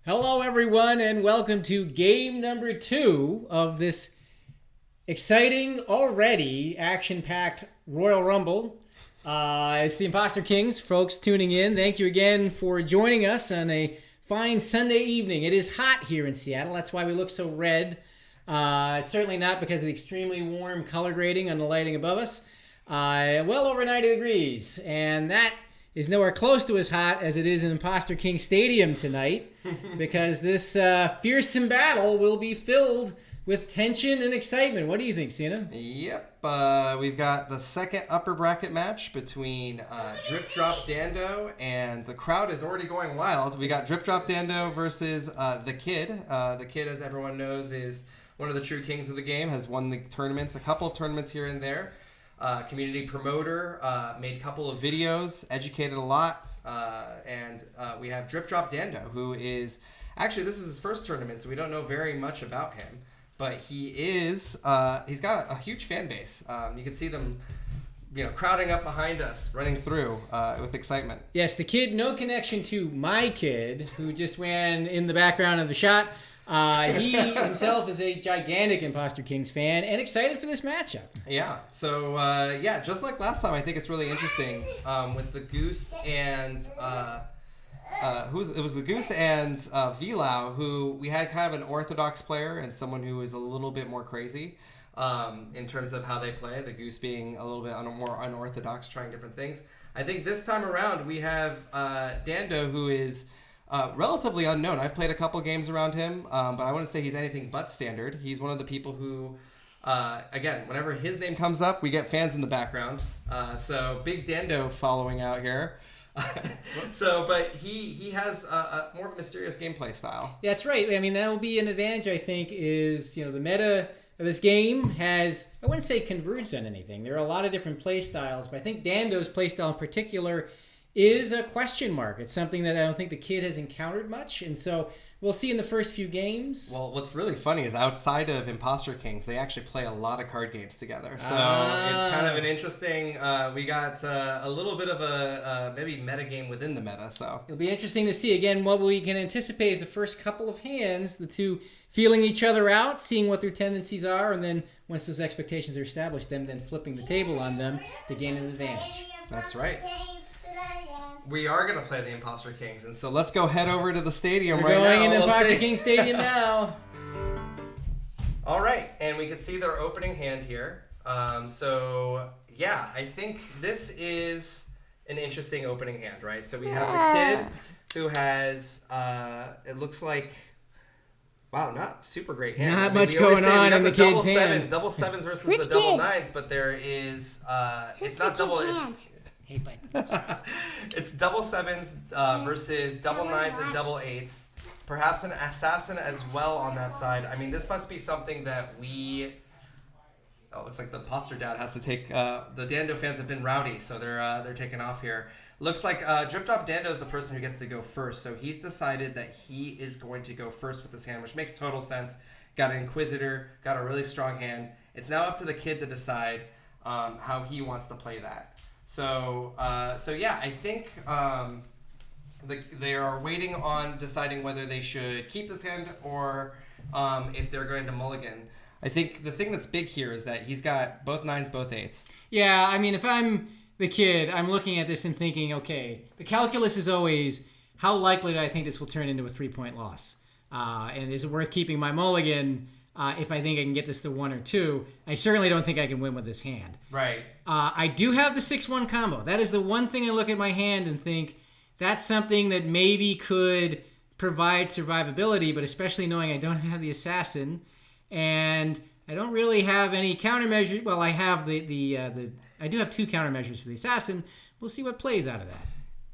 Hello, everyone, and welcome to game number 2 of this exciting, already action-packed Royal Rumble. It's the Imposter Kings, folks tuning in. Thank you again for joining us on a fine Sunday evening. It is hot here in Seattle. That's why we look so red. It's certainly not because of the extremely warm color grading on the lighting above us. Well over 90 degrees, and that is nowhere close to as hot as it is in Imposter King Stadium tonight, because this fearsome battle will be filled with tension and excitement. What do you think, Cena? Yep, we've got the second upper bracket match between DripDropDando, and the crowd is already going wild. We got DripDropDando versus the Kid. The Kid, as everyone knows, is one of the true kings of the game, has won the tournaments, a couple of tournaments here and there. Community promoter, made a couple of videos, educated a lot, and we have DripDropDando, who is, actually this is his first tournament, so we don't know very much about him, but he is, he's got a huge fan base. You can see them, crowding up behind us, running through with excitement. Yes, the Kid, no connection to my kid, who just ran in the background of the shot. He himself is a gigantic Imposter Kings fan and excited for this matchup. Yeah, so just like last time, I think it's really interesting with the Goose and it was the Goose and Vilau, who we had kind of an orthodox player and someone who is a little bit more crazy in terms of how they play. The Goose being a little bit more unorthodox, trying different things. I think this time around we have Dando, who is relatively unknown. I've played a couple games around him, but I wouldn't say he's anything but standard. He's one of the people who, again, whenever his name comes up, we get fans in the background. So big Dando following out here. But he has a more of a mysterious gameplay style. Yeah, that's right. I mean, that will be an advantage, I think, is, the meta of this game has, I wouldn't say converged on anything. There are a lot of different play styles, but I think Dando's play style in particular is a question mark. It's something that I don't think the Kid has encountered much, and so we'll see in the first few games. Well, what's really funny is outside of Imposter Kings, they actually play a lot of card games together. So it's kind of an interesting, we got a little bit of a maybe meta game within the meta. So it'll be interesting to see. Again, what we can anticipate is the first couple of hands, the two feeling each other out, seeing what their tendencies are, and then once those expectations are established, them then flipping the table on them to gain an advantage. That's right. We are going to play the Imposter Kings, and so let's go head over to the stadium right now. We're going into Imposter King Stadium now. All right, and we can see their opening hand here. I think this is an interesting opening hand, right? So we have the Kid who has, it looks like, wow, not super great hand. Not much going on in the Kid's hand. Double sevens versus the double nines, but there is, it's not double, Hey, bud. it's double sevens versus double nines and double eights. Perhaps an assassin as well on that side. I mean, this must be something that it looks like the imposter dad has to take. The Dando fans have been rowdy, so they're taking off here. Looks like DripDropDando is the person who gets to go first, so he's decided that he is going to go first with this hand, which makes total sense. Got an Inquisitor, got a really strong hand. It's now up to the Kid to decide how he wants to play that. So I think they are waiting on deciding whether they should keep this hand or if they're going to mulligan. I think the thing that's big here is that he's got both nines, both eights. Yeah, I mean, if I'm the Kid, I'm looking at this and thinking, okay, the calculus is always, how likely do I think this will turn into a 3-point loss? And is it worth keeping my mulligan if I think I can get this to 1 or 2? I certainly don't think I can win with this hand. Right. I do have the 6-1 combo. That is the one thing I look at my hand and think that's something that maybe could provide survivability, but especially knowing I don't have the assassin and I don't really have any countermeasures. Well, I have I do have 2 countermeasures for the assassin. We'll see what plays out of that.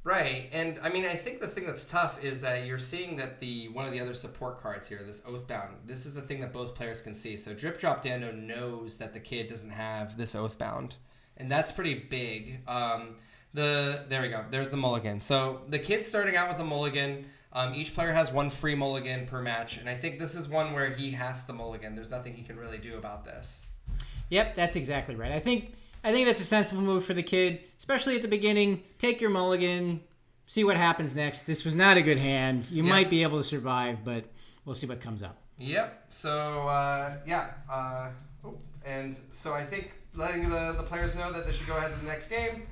Right, and I mean, I think the thing that's tough is that you're seeing that one of the other support cards here, this Oathbound, this is the thing that both players can see. So DripDropDando knows that the Kid doesn't have this Oathbound, and that's pretty big. There we go. There's the mulligan. So the Kid's starting out with a mulligan. Each player has 1 free mulligan per match, and I think this is one where he has the mulligan. There's nothing he can really do about this. Yep, that's exactly right. I think that's a sensible move for the Kid, especially at the beginning. Take your mulligan, see what happens next. This was not a good hand. You might be able to survive, but we'll see what comes up. Yep. So, and so I think letting the players know that they should go ahead to the next game.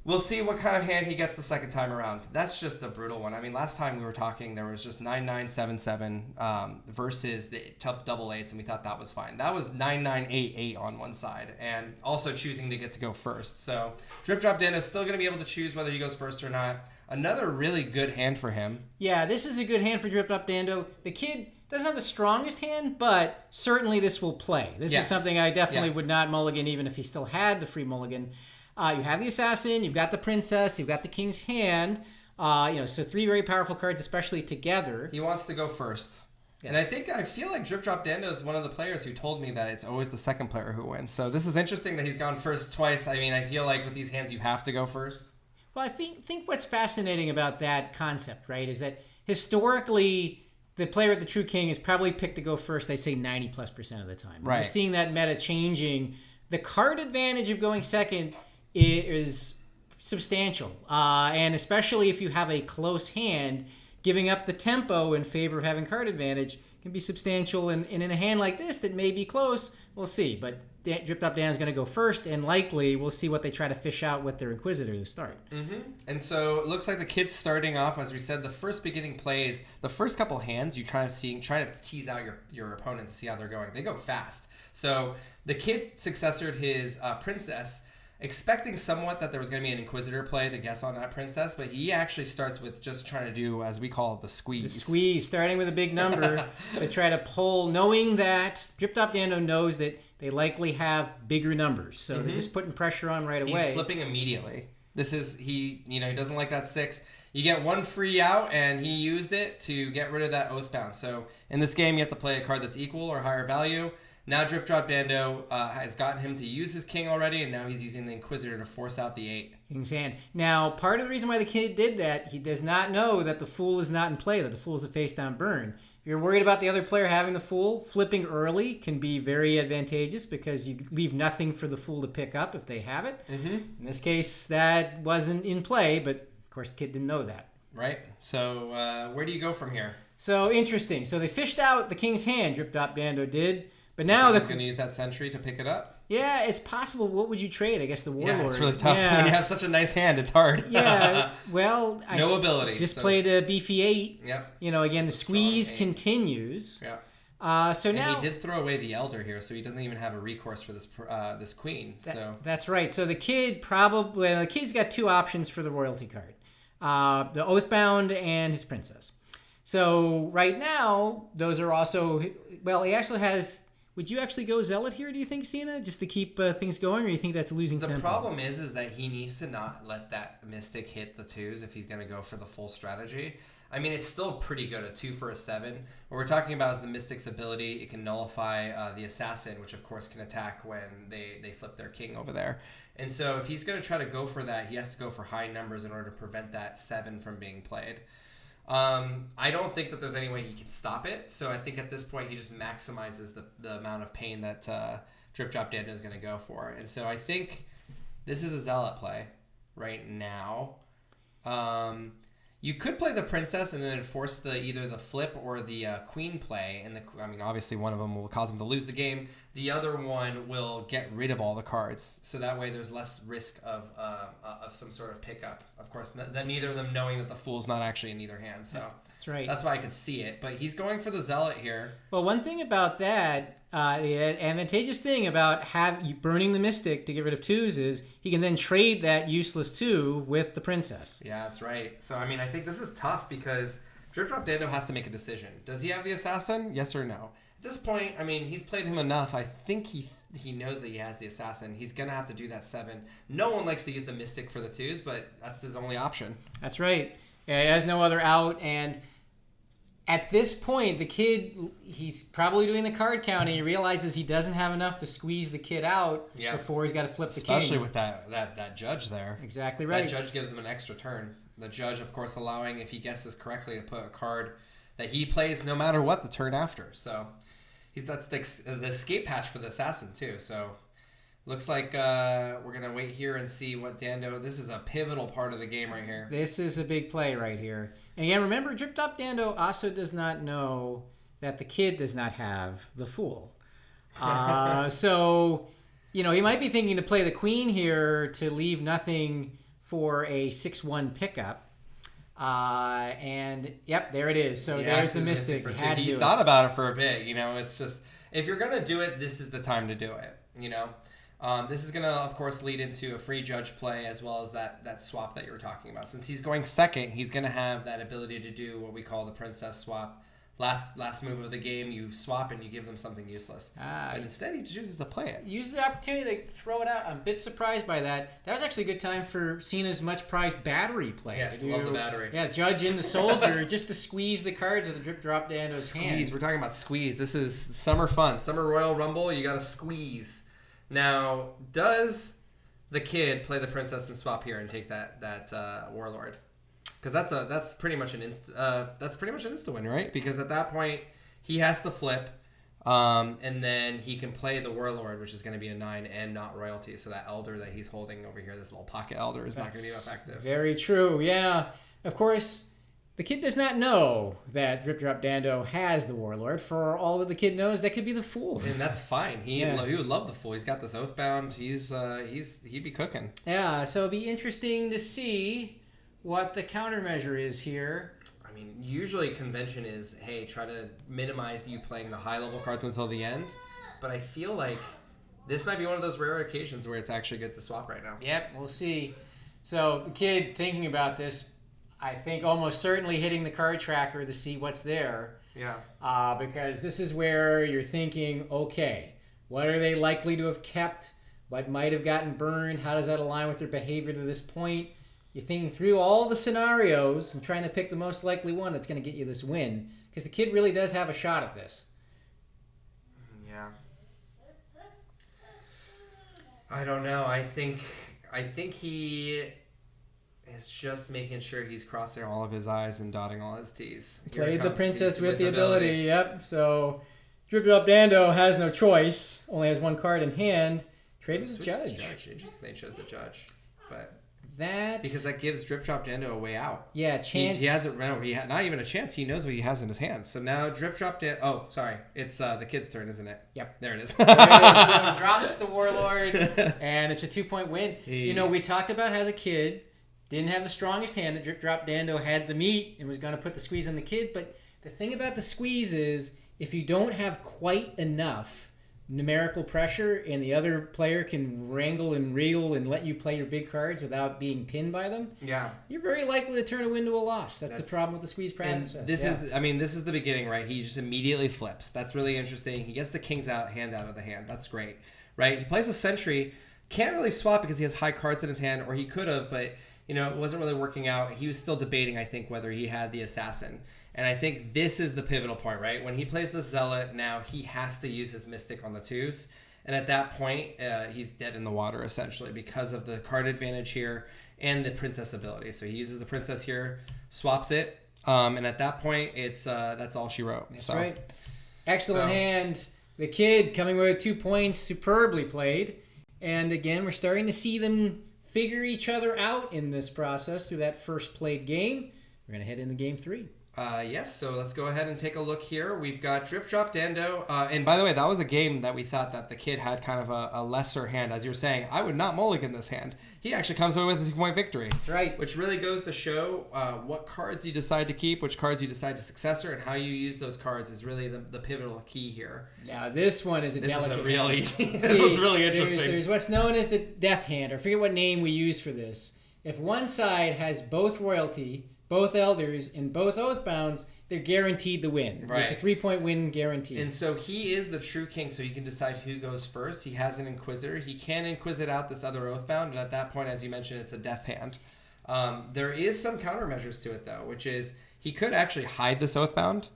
We'll see what kind of hand he gets the second time around. That's just a brutal one. I mean, last time we were talking, there was just 9-9-7-7 versus the double eights, and we thought that was fine. That was 9-9-8-8 on one side, and also choosing to get to go first. So DripDropDando is still going to be able to choose whether he goes first or not. Another really good hand for him. Yeah, this is a good hand for DripDropDando. The kid doesn't have the strongest hand, but certainly this will play. This is something I definitely would not mulligan even if he still had the free mulligan. You have the assassin, you've got the princess, you've got the king's hand. So 3 very powerful cards, especially together. He wants to go first. Yes. And I feel like DripDropDando is one of the players who told me that it's always the second player who wins. So this is interesting that he's gone first twice. I mean, I feel like with these hands, you have to go first. Well, I think what's fascinating about that concept, right, is that historically, the player with the true king is probably picked to go first, I'd say 90+% of the time. Right. We're seeing that meta changing. The card advantage of going second is substantial. And especially if you have a close hand, giving up the tempo in favor of having card advantage can be substantial. And in a hand like this that may be close, we'll see. But DripDropDando is going to go first, and likely we'll see what they try to fish out with their Inquisitor to start. Mm-hmm. And so it looks like the kid's starting off, as we said, the first beginning plays, the first couple hands, you trying to tease out your opponent to see how they're going. They go fast. So the kid successored his princess, expecting somewhat that there was going to be an Inquisitor play to guess on that princess, but he actually starts with just trying to do, as we call it, the squeeze. The squeeze, starting with a big number to try to pull, knowing that DripDropDando knows that they likely have bigger numbers. So they're just putting pressure on right away. He's flipping immediately. He doesn't like that 6. You get 1 free out, and he used it to get rid of that Oathbound. So in this game, you have to play a card that's equal or higher value. Now DripDropDando has gotten him to use his king already, and now he's using the Inquisitor to force out the 8. King's hand. Now, part of the reason why the kid did that, he does not know that the Fool is not in play, that the Fool is a face-down burn. If you're worried about the other player having the Fool, flipping early can be very advantageous because you leave nothing for the Fool to pick up if they have it. Mm-hmm. In this case, that wasn't in play, but of course the kid didn't know that. Right. So where do you go from here? So, interesting. So they fished out the King's hand, DripDropDando did. But now they're going to use that sentry to pick it up? Yeah, it's possible. What would you trade? I guess the Warlord. Yeah, it's really tough. When you have such a nice hand, it's hard. Yeah, well... No ability. Just played a beefy 8. Yep. Again, the squeeze continues. Yep. So now... And he did throw away the Elder here, so he doesn't even have a recourse for this queen. That's right. So the kid the kid's got 2 options for the royalty card. The Oathbound and his princess. So right now, those are also... Well, he actually has... Would you actually go Zealot here, do you think, Cena, just to keep things going, or do you think that's losing tempo? The problem is that he needs to not let that Mystic hit the 2s if he's going to go for the full strategy. I mean, it's still pretty good, a 2 for a 7. What we're talking about is the Mystic's ability. It can nullify the Assassin, which, of course, can attack when they flip their king over there. And so if he's going to try to go for that, he has to go for high numbers in order to prevent that 7 from being played. I don't think that there's any way he can stop it. So I think at this point he just maximizes the amount of pain that DripDropDando is going to go for. And so I think this is a Zealot play right now. You could play the princess and then force either the flip or the queen play. And obviously one of them will cause him to lose the game. The other one will get rid of all the cards, so that way there's less risk of some sort of pickup. Of course, neither of them knowing that the Fool's not actually in either hand. So that's right. That's why I could see it. But he's going for the Zealot here. Well, one thing about that, the advantageous thing about burning the Mystic to get rid of 2s is he can then trade that useless 2 with the princess. Yeah, that's right. So I think this is tough because DripDropDando has to make a decision. Does he have the Assassin? Yes or no? At this point, he's played him enough. I think he knows that he has the Assassin. He's going to have to do that 7. No one likes to use the Mystic for the 2s, but that's his only option. That's right. Yeah, he has no other out, and at this point, the kid, he's probably doing the card counting. He realizes he doesn't have enough to squeeze the kid out before he's got to flip the king. Especially with that judge there. Exactly right. That judge gives him an extra turn. The judge, of course, allowing, if he guesses correctly, to put a card that he plays no matter what the turn after. So that's the escape hatch for the assassin too. So Looks like we're going to wait here and see what Dando... This is a pivotal part of the game right here. This is a big play right here. And again, remember, DripDropDando also does not know that the kid does not have the fool. So, he might be thinking to play the queen here to leave nothing for a 6-1 pickup. And, yep, there it is. So there's the Mystic. He thought about it for a bit. It's just... If you're going to do it, this is the time to do it, This is going to, of course, lead into a free judge play as well as that swap that you were talking about. Since he's going second, he's going to have that ability to do what we call the princess swap. Last move of the game, you swap and you give them something useless. But instead, he chooses to play it. Uses the opportunity to throw it out. I'm a bit surprised by that. That was actually a good time for Cena's much-prized battery play. Yes, love the battery. Yeah, judge in the soldier just to squeeze the cards with the DripDropDando's hand. Squeeze. We're talking about squeeze. This is summer fun. Summer Royal Rumble, you got to squeeze. Now, does the kid play the princess and swap here and take that warlord? Because that's pretty much an insta win, right? Because at that point he has to flip, and then he can play the warlord, which is going to be a 9 and not royalty. So that elder that he's holding over here, this little pocket elder, is not going to be effective. Very true. Yeah, of course. The kid does not know that DripDropDando has the warlord. For all that the kid knows, that could be the fool. And that's fine. He would love the fool. He's got this oathbound. He'd be cooking. Yeah. So it'd be interesting to see what the countermeasure is here. I mean, usually convention is, hey, try to minimize you playing the high-level cards until the end. But I feel like this might be one of those rare occasions where it's actually good to swap right now. Yep, we'll see. So the kid thinking about this, I think almost certainly hitting the card tracker to see what's there. Yeah. Because this is where you're thinking, okay, what are they likely to have kept? What might have gotten burned? How does that align with their behavior to this point? You're thinking through all the scenarios and trying to pick the most likely one that's going to get you this win. Because the kid really does have a shot at this. Yeah. I don't know. I think he is just making sure he's crossing all of his I's and dotting all his T's. Played the princess with the ability. Yep. So DripDropDando has no choice. Only has one card in hand. Traded the judge. Interesting they chose the judge. But... Because that gives DripDropDando a way out. Yeah, chance. He hasn't. No, he not even a chance. He knows what he has in his hand. So now DripDropDando. Oh, sorry, it's the kid's turn, isn't it? Yep. There it is. There it is. Drops the warlord, and it's a 2-point win. Hey. We talked about how the kid didn't have the strongest hand. That DripDropDando had the meat and was going to put the squeeze on the kid. But the thing about the squeeze is, if you don't have quite enough numerical pressure and the other player can wrangle and wriggle and let you play your big cards without being pinned by them, you're very likely to turn a win to a loss. That's the problem with the squeeze process. This is the beginning, right? He just immediately flips. That's really interesting. He gets the king's hand out of the hand. That's great, right? He plays a sentry. Can't really swap because he has high cards in his hand, or he could have, but it wasn't really working out. He was still debating, I think, whether he had the assassin. And I think this is the pivotal point, right? When he plays the Zealot, now he has to use his Mystic on the 2s. And at that point, he's dead in the water, essentially, because of the card advantage here and the Princess ability. So he uses the Princess here, swaps it, and at that point, it's that's all she wrote. That's right. Excellent hand. The kid coming away with 2 points, superbly played. And again, we're starting to see them figure each other out in this process through that first played game. We're going to head into game 3. Yes, so let's go ahead and take a look here. We've got DripDropDando. And by the way, that was a game that we thought that the kid had kind of a lesser hand. As you were saying, I would not mulligan this hand. He actually comes away with a 2-point victory. That's right. Which really goes to show what cards you decide to keep, which cards you decide to successor, and how you use those cards is really the pivotal key here. Now, this one is a delicate This is a real easy. See, this one's really interesting. There's what's known as the death hand, or I forget what name we use for this. If one side has both royalty, both elders, and both oathbounds, they're guaranteed to win. Right. It's a 3-point win guaranteed. And so he is the true king, so he can decide who goes first. He has an Inquisitor. He can Inquisit out this other Oathbound, and at that point, as you mentioned, it's a death hand. There is some countermeasures to it, though, which is he could actually hide this Oathbound,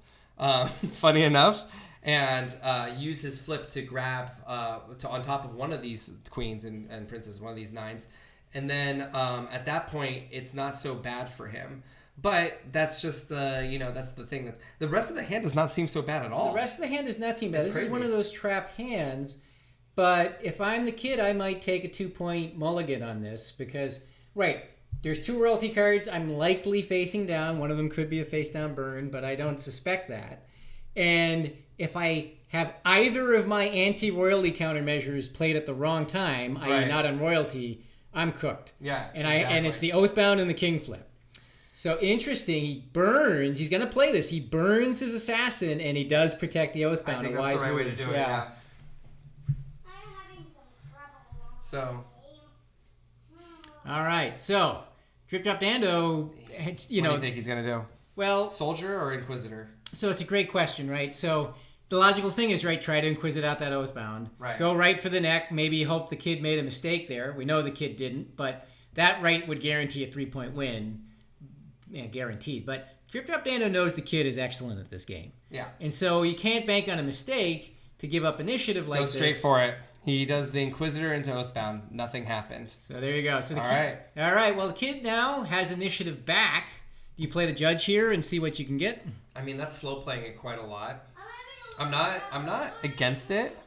funny enough, and use his flip to grab on top of one of these queens and princes, one of these 9s. And then at that point, it's not so bad for him. But that's just, that's the thing. The rest of the hand does not seem so bad at all. The rest of the hand does not seem bad. This is one of those trap hands But if I'm the kid, I might take a 2-point mulligan on this because, right, there's 2 royalty cards. I'm likely facing down. One of them could be a face down burn, but I don't suspect that. And if I have either of my anti-royalty countermeasures played at the wrong time, i.e. not on royalty, I'm cooked. Yeah, and it's the Oathbound and the King flip. So interesting, he burns. He's going to play this. He burns his assassin, and he does protect the Oathbound. I think a that's wise the right move. way to do it, yeah. So. All right, so DripDropDando, What do you think he's going to do? Well, Soldier or Inquisitor? So it's a great question, right? So the logical thing is, right, try to Inquisit out that Oathbound. Right. Go right for the neck. Maybe hope the kid made a mistake there. We know the kid didn't, but that right would guarantee a 3-point win. Yeah, guaranteed. But DripDropDando knows the kid is excellent at this game. Yeah. And so you can't bank on a mistake to give up initiative like Go this. straight for it. He does the Inquisitor into Oathbound. Nothing happened. So there you go. So All right. All right. Well, the kid now has initiative back. You play the judge here and see what you can get. I mean, that's slow playing it quite a lot. I'm not against it.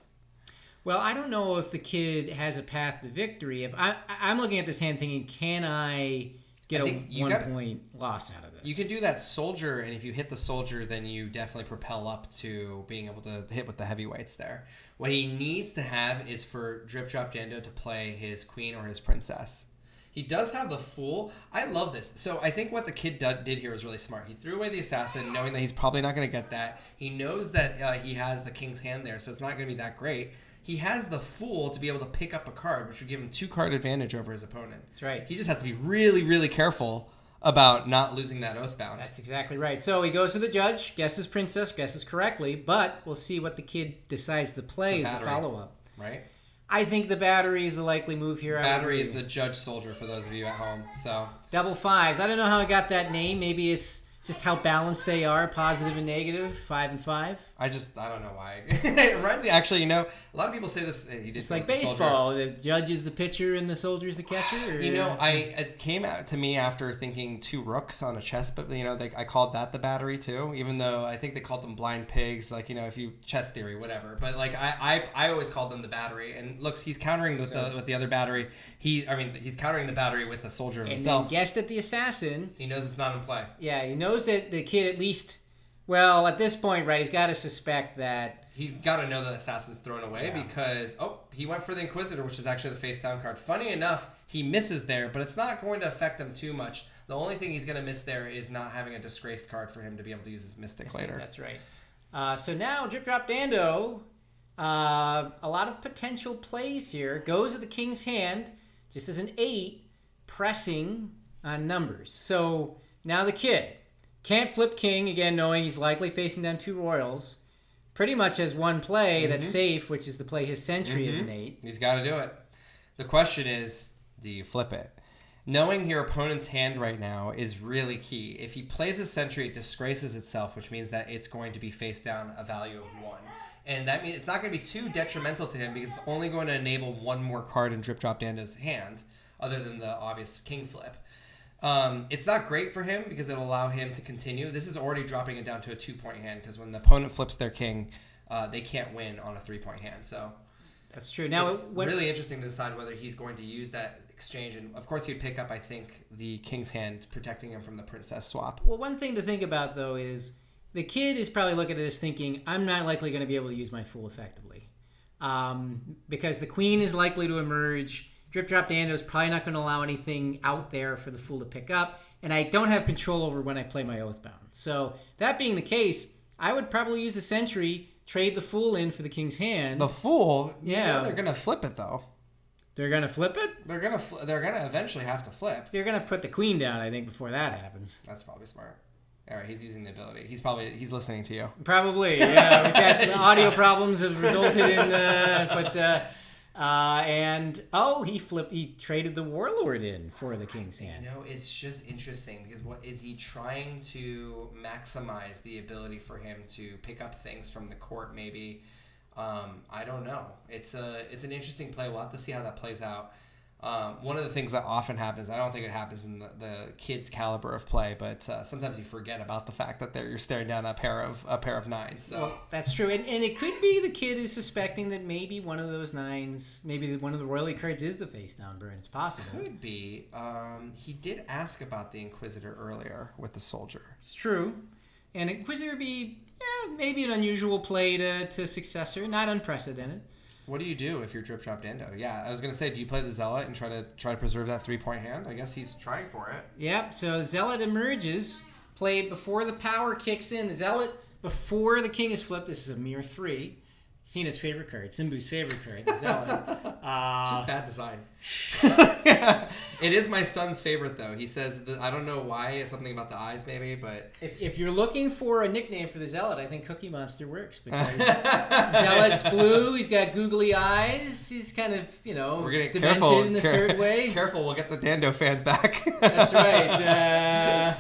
Well, I don't know if the kid has a path to victory. If I'm looking at this hand thinking, can I get a 1-point loss out of this? You can do that soldier, and if you hit the soldier, then you definitely propel up to being able to hit with the heavyweights there. What he needs to have is for DripDropDando to play his queen or his princess. He does have the Fool. I love this. So I think what the kid did here was really smart. He threw away the assassin, knowing that he's probably not going to get that. He knows that he has the king's hand there, so it's not going to be that great. He has the Fool to be able to pick up a card, which would give him 2-card advantage over his opponent. That's right. He just has to be really, really careful about not losing that Oathbound. That's exactly right. So he goes to the judge, guesses princess, guesses correctly, but we'll see what the kid decides to play as the follow-up. Right? I think the battery is the likely move here. Battery is the judge soldier for those of you at home. So double 5s. I don't know how I got that name. Maybe it's just how balanced they are, positive and negative, 5 and 5. I don't know why. It reminds me, actually, a lot of people say this. It's like baseball. The judge is the pitcher and the soldier is the catcher. Or? It came out to me after thinking 2 rooks on a chess, but I called that the battery too. Even though I think they called them blind pigs, if you chess theory, whatever. But I always called them the battery. And looks, he's countering with the other battery. He's countering the battery with a soldier himself. And then guessed at the assassin. He knows it's not in play. Yeah, he knows that the kid at least. Well, at this point, right, he's got to suspect that... He's got to know that the assassin's thrown away because, he went for the Inquisitor, which is actually the face-down card. Funny enough, he misses there, but it's not going to affect him too much. The only thing he's going to miss there is not having a disgraced card for him to be able to use his Mystic later. That's right. So now, DripDropDando, a lot of potential plays here. Goes at the king's hand, just as an 8, pressing on numbers. So now the kid... Can't flip king, again, knowing he's likely facing down 2 royals. Pretty much has one play that's safe, which is to play his sentry as an 8. He's got to do it. The question is, do you flip it? Knowing your opponent's hand right now is really key. If he plays his sentry, it disgraces itself, which means that it's going to be face down a value of 1. And that means it's not going to be too detrimental to him because it's only going to enable 1 more card in DripDropDando's hand, other than the obvious king flip. It's not great for him because it'll allow him to continue. This is already dropping it down to a 2-point hand because when the opponent flips their king, they can't win on a 3-point hand. So that's true. Now it's really interesting to decide whether he's going to use that exchange. And of course, he'd pick up, I think, the king's hand, protecting him from the princess swap. Well, one thing to think about though is the kid is probably looking at this thinking, I'm not likely going to be able to use my Fool effectively, because the queen is likely to emerge. DripDropDando is probably not going to allow anything out there for the Fool to pick up, and I don't have control over when I play my Oathbound. So that being the case, I would probably use the sentry, trade the Fool in for the king's hand. The Fool? Yeah. They're going to flip it, though. They're going to flip it? They're going to eventually have to flip. They're going to put the queen down, I think, before that happens. That's probably smart. All right, he's using the ability. He's listening to you. Probably, yeah. We've had audio problems have resulted in, he traded the warlord in for the king's hand. It's just interesting because what is he trying to maximize the ability for him to pick up things from the court? Maybe I don't know. It's an interesting play. We'll have to see how that plays out. One of the things that often happens, I don't think it happens in the kids' caliber of play, but sometimes you forget about the fact that you're staring down a pair of nines. So well, that's true, and it could be the kid is suspecting that maybe one of those nines, maybe one of the royalty cards is the face down burn. It's possible. Could be. He did ask about the Inquisitor earlier with the soldier. It's true, and Inquisitor would be maybe an unusual play to successor, not unprecedented. What do you do if you're DripDropDando? Yeah, I was gonna say, do you play the Zealot and try to preserve that 3-point hand? I guess he's trying for it. Yep. So Zealot emerges, played before the power kicks in. The Zealot before the king is flipped. This is a mere 3. Cena's favorite card, Simbu's favorite card, the Zealot. It's just bad design. It is my son's favorite, though. He says, I don't know why, it's something about the eyes maybe, but... If you're looking for a nickname for the Zealot, I think Cookie Monster works, because Zealot's blue, he's got googly eyes, he's kind of, We're getting demented in a certain way. Careful, we'll get the Dando fans back. That's right.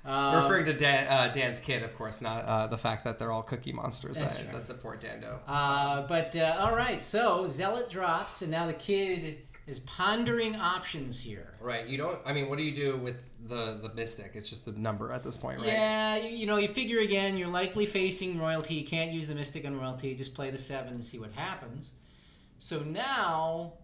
Referring to Dan's kid, of course, not the fact that they're all Cookie Monsters that support Dando. All right, so Zealot drops, and now the kid is pondering options here. Right, what do you do with the Mystic? It's just a number at this point, right? Yeah, you figure again, you're likely facing royalty, you can't use the Mystic on royalty, just play the 7 and see what happens. So now,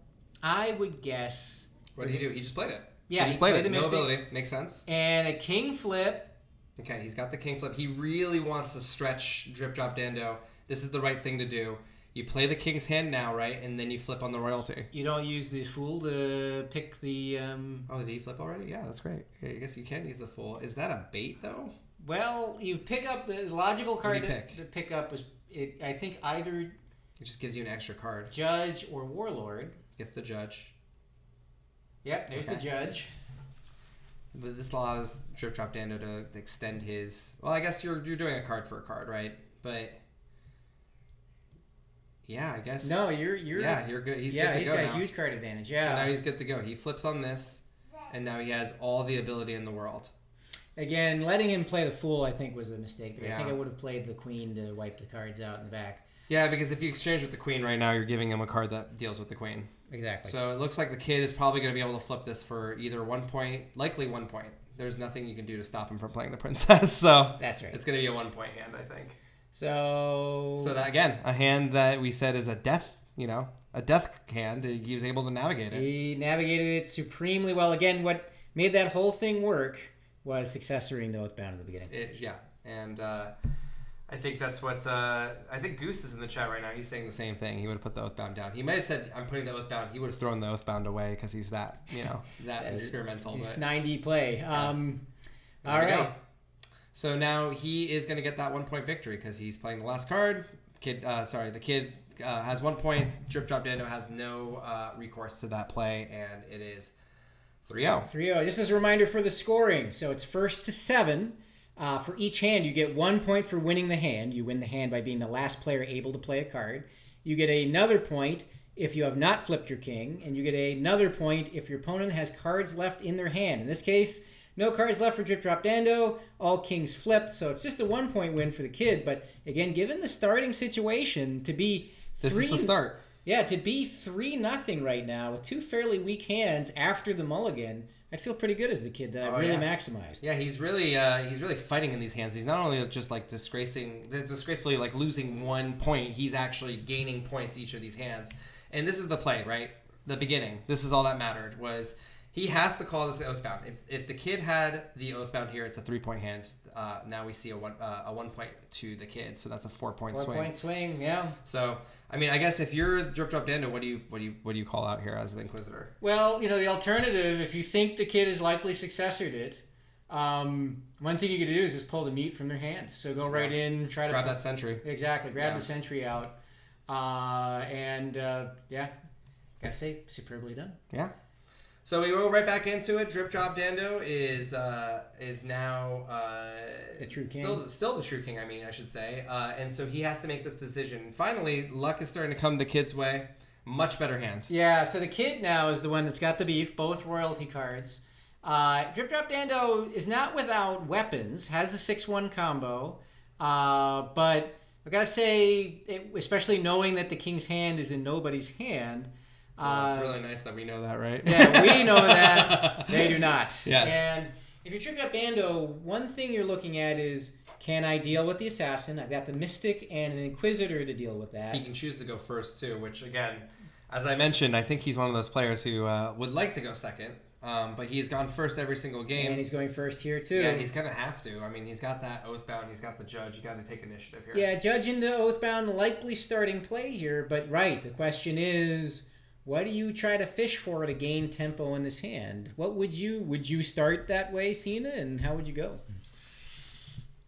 I would guess... What did he do? He just played it. Yeah, he just played it. The Mystic, no ability. Makes sense. And a king flip. Okay, he's got the king flip. He really wants to stretch DripDropDando. This is the right thing to do. You play the king's hand now, right? And then you flip on the royalty. You don't use the fool to pick the... Oh, did he flip already? Yeah, that's great. I guess you can use the fool. Is that a bait, though? Well, you pick up... The logical card to pick up was, I think, either... It just gives you an extra card. Judge or Warlord. Gets the Judge. Yep, there's the Judge. But this allows DripDropDando to extend his... Well, I guess you're doing a card for a card, right? But... Yeah, I guess... No, you're... Yeah, you're good. He's good to go now. Yeah, he's got a now. huge card advantage, yeah. So now he's good to go. He flips on this, and now he has all the ability in the world. Again, letting him play the Fool, I think, was a mistake. Yeah. I think I would have played the Queen to wipe the cards out in the back. Yeah, because if you exchange with the Queen right now, you're giving him a card that deals with the Queen. Exactly. So it looks like the kid is probably going to be able to flip this for either 1 point, likely 1 point. There's nothing you can do to stop him from playing the princess. So that's right. It's going to be a 1 point hand, I think. So that, again, a hand that we said is a death, a death hand. He was able to navigate it. He navigated it supremely well. Again, what made that whole thing work was successoring the Oathbound in the beginning. And I think that's what... I think Goose is in the chat right now. He's saying the same thing. He would have put the Oathbound down. He might have said, I'm putting the Oathbound. He would have thrown the Oathbound away because he's that, that experimental. But 90 play. Yeah. All right. So now he is going to get that 1 point victory because he's playing the last card. The kid has 1 point. DripDropDando has no recourse to that play, and it is 3-0. 3-0. Just as a reminder for the scoring. So it's 1st to 7. For each hand, you get 1 point for winning the hand. You win the hand by being the last player able to play a card. You get another point if you have not flipped your king, and you get another point if your opponent has cards left in their hand. In this case, no cards left for DripDropDando, all kings flipped, so it's just a 1 point win for the kid. But again, given the starting situation, to be This is the start. Yeah, to be 3-0 right now with 2 fairly weak hands after the mulligan, I'd feel pretty good as the kid that I really maximized. Yeah, he's really fighting in these hands. He's not only just like disgracefully like losing 1 point, he's actually gaining points each of these hands. And this is the play, right? The beginning. This is all that mattered was he has to call this Oathbound. If the kid had the Oathbound here, it's a 3 point hand. Now we see a 1 point to the kid, so that's a 4 point swing. 4 point swing, yeah. So I guess if you're DripDropDando, what do you call out here as the Inquisitor? Well, the alternative, if you think the kid is likely successored it, one thing you could do is just pull the meat from their hand. So go right in, try to grab that sentry. Exactly, grab the sentry out, gotta say, superbly done. Yeah. So we go right back into it. DripDropDando is now the true king. Still the true king. I should say. And so he has to make this decision. Finally, luck is starting to come the kid's way. Much better hand. Yeah. So the kid now is the one that's got the beef. Both royalty cards. DripDropDando is not without weapons. Has the 6-1 combo. But I gotta say, especially knowing that the king's hand is in nobody's hand. It's really nice that we know that, right? Yeah, we know that. They do not. Yes. And if you're DripDropDando, one thing you're looking at is, can I deal with the assassin? I've got the mystic and an inquisitor to deal with that. He can choose to go first, too, which, again, as I mentioned, I think he's one of those players who would like to go second. But he's gone first every single game. And he's going first here, too. Yeah, he's going to have to. I mean, he's got that Oathbound. He's got the Judge. You got to take initiative here. Yeah, Judge into Oathbound, likely starting play here. But, right, the question is, what do you try to fish for to gain tempo in this hand? What would you start that way, Cena, and how would you go?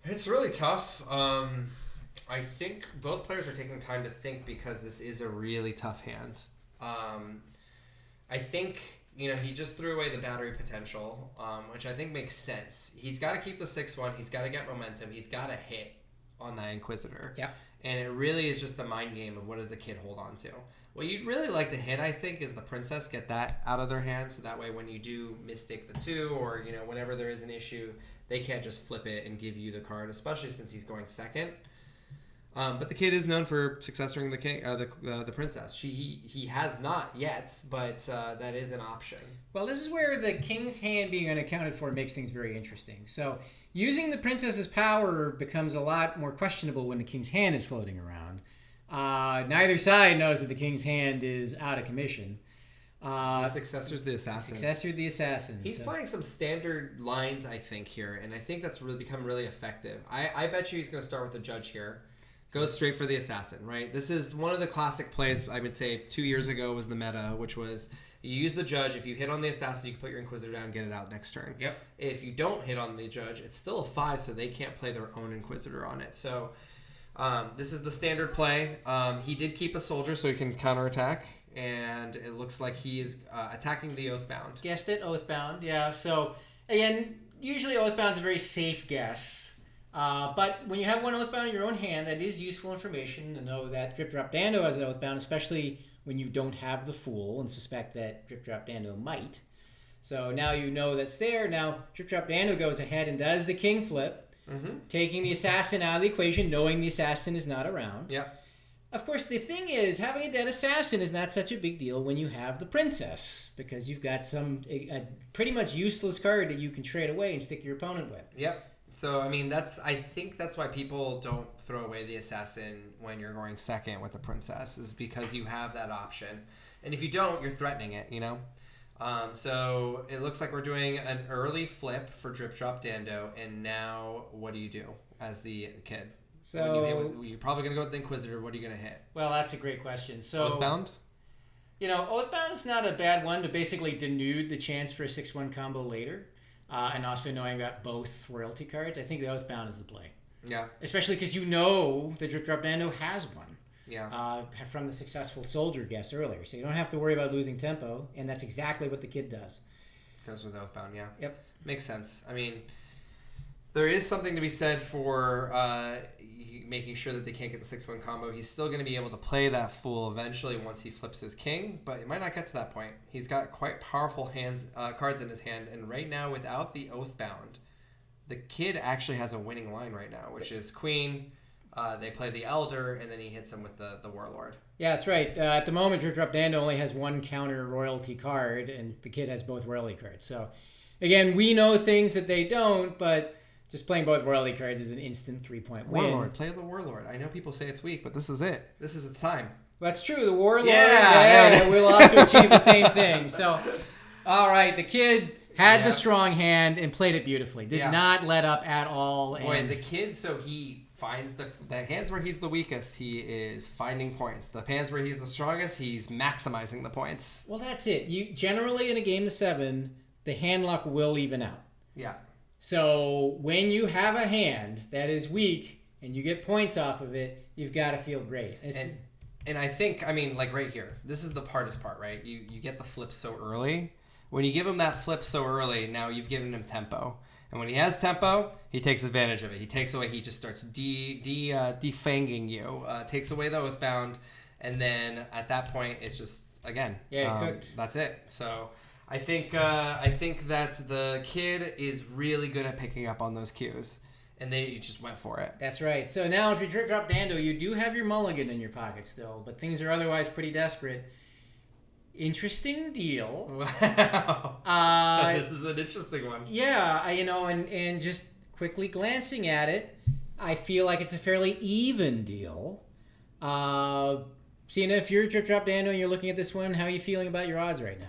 It's really tough. I think both players are taking time to think because this is a really tough hand. I think, he just threw away the battery potential, which I think makes sense. He's got to keep the 6-1. He's got to get momentum. He's got to hit on that Inquisitor. Yeah. And it really is just the mind game of what does the kid hold on to. What you'd really like to hit, I think, is the Princess. Get that out of their hands so that way when you do mistake the 2 or, whenever there is an issue, they can't just flip it and give you the card, especially since he's going second. But the kid is known for successoring the king, the princess. He has not yet, but that is an option. Well, this is where the king's hand being unaccounted for makes things very interesting. So using the princess's power becomes a lot more questionable when the king's hand is floating around. Neither side knows that the king's hand is out of commission. The successor's the assassin. Successor the assassin. He's playing some standard lines, I think, here, and I think that's really become really effective. I bet you he's going to start with the Judge here. Goes straight for the assassin, right? This is one of the classic plays, I would say 2 years ago was the meta, which was you use the Judge. If you hit on the assassin, you can put your Inquisitor down and get it out next turn. Yep. If you don't hit on the Judge, it's still a 5, so they can't play their own Inquisitor on it. So this is the standard play. He did keep a soldier so he can counterattack, and it looks like he is attacking the Oathbound. Guessed it, Oathbound, yeah. So, again, usually Oathbound's a very safe guess. But when you have one Oathbound in your own hand, that is useful information to know that DripDropDando has an Oathbound, especially when you don't have the Fool and suspect that DripDropDando might. So now you know that's there. Now DripDropDando goes ahead and does the king flip, taking the assassin out of the equation, knowing the assassin is not around. Yep. Of course, the thing is, having a dead assassin is not such a big deal when you have the princess, because you've got a pretty much useless card that you can trade away and stick your opponent with. Yep. So, I mean, I think that's why people don't throw away the assassin when you're going second with the princess, is because you have that option. And if you don't, you're threatening it, So, it looks like we're doing an early flip for DripDropDando, and now what do you do as the kid? So you're probably going to go with the Inquisitor. What are you going to hit? Well, that's a great question. So Oathbound? Oathbound is not a bad one to basically denude the chance for a 6-1 combo later. And also knowing about both royalty cards, I think the Oathbound is the play. Yeah. Especially because the DripDropDando has one. Yeah. From the successful soldier guess earlier. So you don't have to worry about losing tempo, and that's exactly what the kid does. Goes with Oathbound, yeah. Yep. Makes sense. I mean, there is something to be said for making sure that they can't get the 6-1 combo. He's still going to be able to play that Fool eventually once he flips his king, but it might not get to that point. He's got quite powerful cards in his hand, and right now, without the Oathbound, the kid actually has a winning line right now, which is Queen. They play the Elder, and then he hits him with the Warlord. Yeah, that's right. At the moment, DripDropDando only has one counter royalty card, and the kid has both royalty cards. So, again, we know things that they don't, but just playing both royalty cards is an instant 3-point win. Warlord. Play the Warlord. I know people say it's weak, but this is it. This is its time. That's true. The Warlord yeah, will also achieve the same thing. So, all right, the kid had the strong hand and played it beautifully. Did not let up at all. Boy, the kid, so he finds the hands where he's the weakest, he is finding points. The hands where he's the strongest, he's maximizing the points. Well, that's it. You generally in a game of 7, the hand luck will even out. Yeah. So when you have a hand that is weak and you get points off of it, you've got to feel great. And I think, I mean, like right here, this is the hardest part, right? You get the flip so early. When you give him that flip so early, now you've given him tempo. And when he has tempo, he takes advantage of it. He takes away, he just starts defanging you, takes away the Oathbound, and then at that point, it's just, again, cooked. That's it. So I think that the kid is really good at picking up on those cues, and you just went for it. That's right. So now if you DripDropDando, you do have your mulligan in your pocket still, but things are otherwise pretty desperate. Interesting deal. Wow. This is an interesting one. Yeah, and just quickly glancing at it, I feel like it's a fairly even deal. Cena, if you're DripDropDando and you're looking at this one, how are you feeling about your odds right now?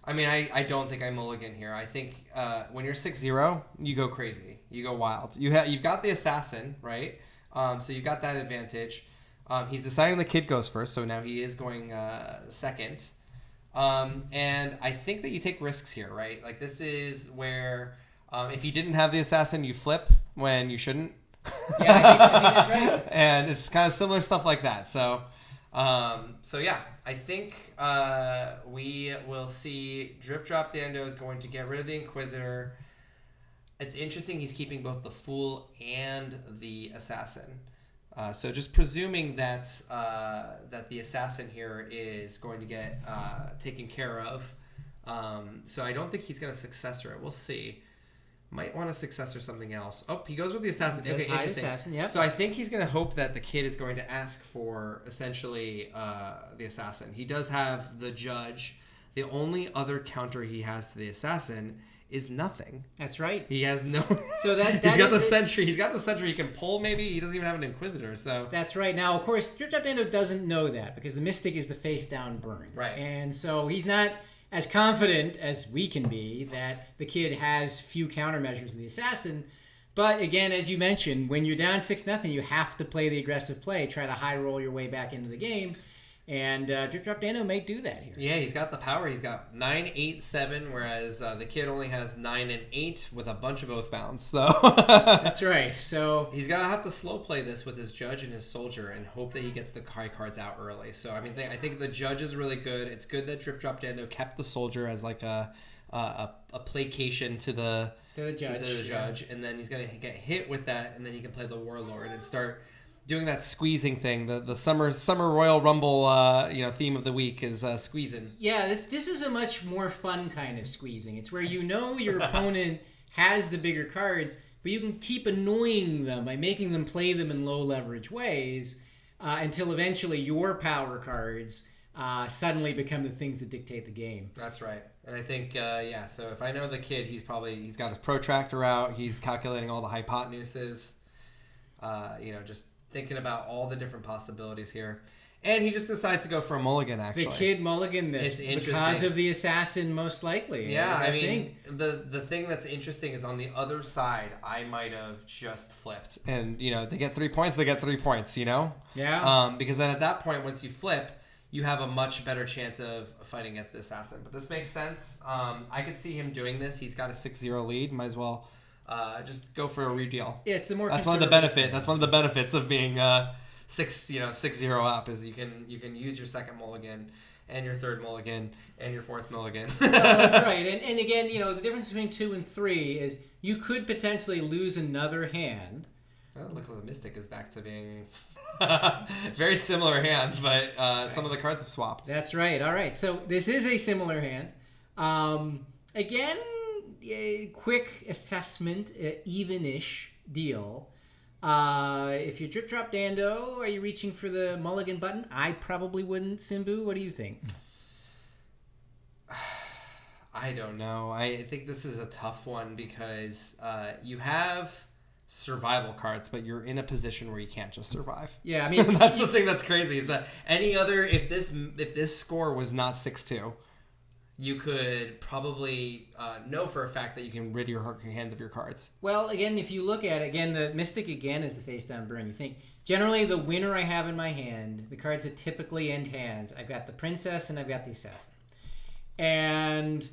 I mean, I don't think I mulligan here. I think when you're 6-0, you go crazy. You go wild. You've got the assassin, right? So you've got that advantage. He's deciding the kid goes first, so now he is going second. And I think that you take risks here, right? Like, this is where if you didn't have the assassin, you flip when you shouldn't. Yeah, I think that's right. And it's kind of similar stuff like that. So yeah, I think we will see DripDropDando is going to get rid of the Inquisitor. It's interesting he's keeping both the Fool and the Assassin. So just presuming that that the Assassin here is going to get taken care of. So I don't think he's going to successor it. We'll see. Might want to successor something else. Oh, he goes with the Assassin. Okay, interesting. Assassin, yep. So I think he's going to hope that the kid is going to ask for essentially the Assassin. He does have the Judge. The only other counter he has to the Assassin is nothing. That's right. He has no. So that he's got the Sentry. He's got the Sentry. He can pull. Maybe he doesn't even have an Inquisitor. So that's right. Now, of course, DripDropDando doesn't know that because the Mystic is the face down burn. Right. And so he's not as confident as we can be that the kid has few countermeasures of the Assassin. But again, as you mentioned, when you're down 6-0, you have to play the aggressive play, try to high roll your way back into the game. And DripDropDando may do that here. Yeah, he's got the power. He's got 9, 8, 7, whereas the kid only has 9 and 8 with a bunch of Oathbounds. So that's right. So he's gonna have to slow play this with his Judge and his Soldier and hope that he gets the high cards out early. So I mean, I think the Judge is really good. It's good that DripDropDando kept the Soldier as like a placation to the Judge, and then he's gonna get hit with that, and then he can play the Warlord and start doing that squeezing thing. The summer Royal Rumble theme of the week is squeezing. Yeah, this is a much more fun kind of squeezing. It's where your opponent has the bigger cards, but you can keep annoying them by making them play them in low leverage ways until eventually your power cards suddenly become the things that dictate the game. That's right. And I think, so if I know the kid, he's got his protractor out. He's calculating all the hypotenuses, just thinking about all the different possibilities here. And he just decides to go for a mulligan, actually. The kid mulligan this because of the Assassin, most likely. Yeah, I mean, the thing that's interesting is on the other side, I might have just flipped. And, they get 3 points, they get 3 points, Yeah. Because then at that point, once you flip, you have a much better chance of fighting against the Assassin. But this makes sense. I could see him doing this. He's got a 6-0 lead. Might as well just go for a redeal. Yeah, it's the more. That's one of the benefits. That's one of the benefits of being 6-0 up is you can use your second mulligan and your third mulligan and your fourth mulligan. Well, that's right. And again, the difference between 2 and 3 is you could potentially lose another hand. Well, look, the Mystic is back to being very similar hands, but some of the cards have swapped. That's right. All right. So this is a similar hand. Again, a quick assessment, even-ish deal. If you DripDropDando, are you reaching for the mulligan button? I probably wouldn't. Simbu, what do you think? I don't know. I think this is a tough one because you have survival cards, but you're in a position where you can't just survive. Yeah, I mean that's the thing that's crazy is that if this score was not 6-2, you could probably know for a fact that you can rid your hand of your cards. Well, again, if you look at it, again, the Mystic again is the face down burn. You think generally the winner I have in my hand, the cards that typically end hands, I've got the Princess and I've got the Assassin. And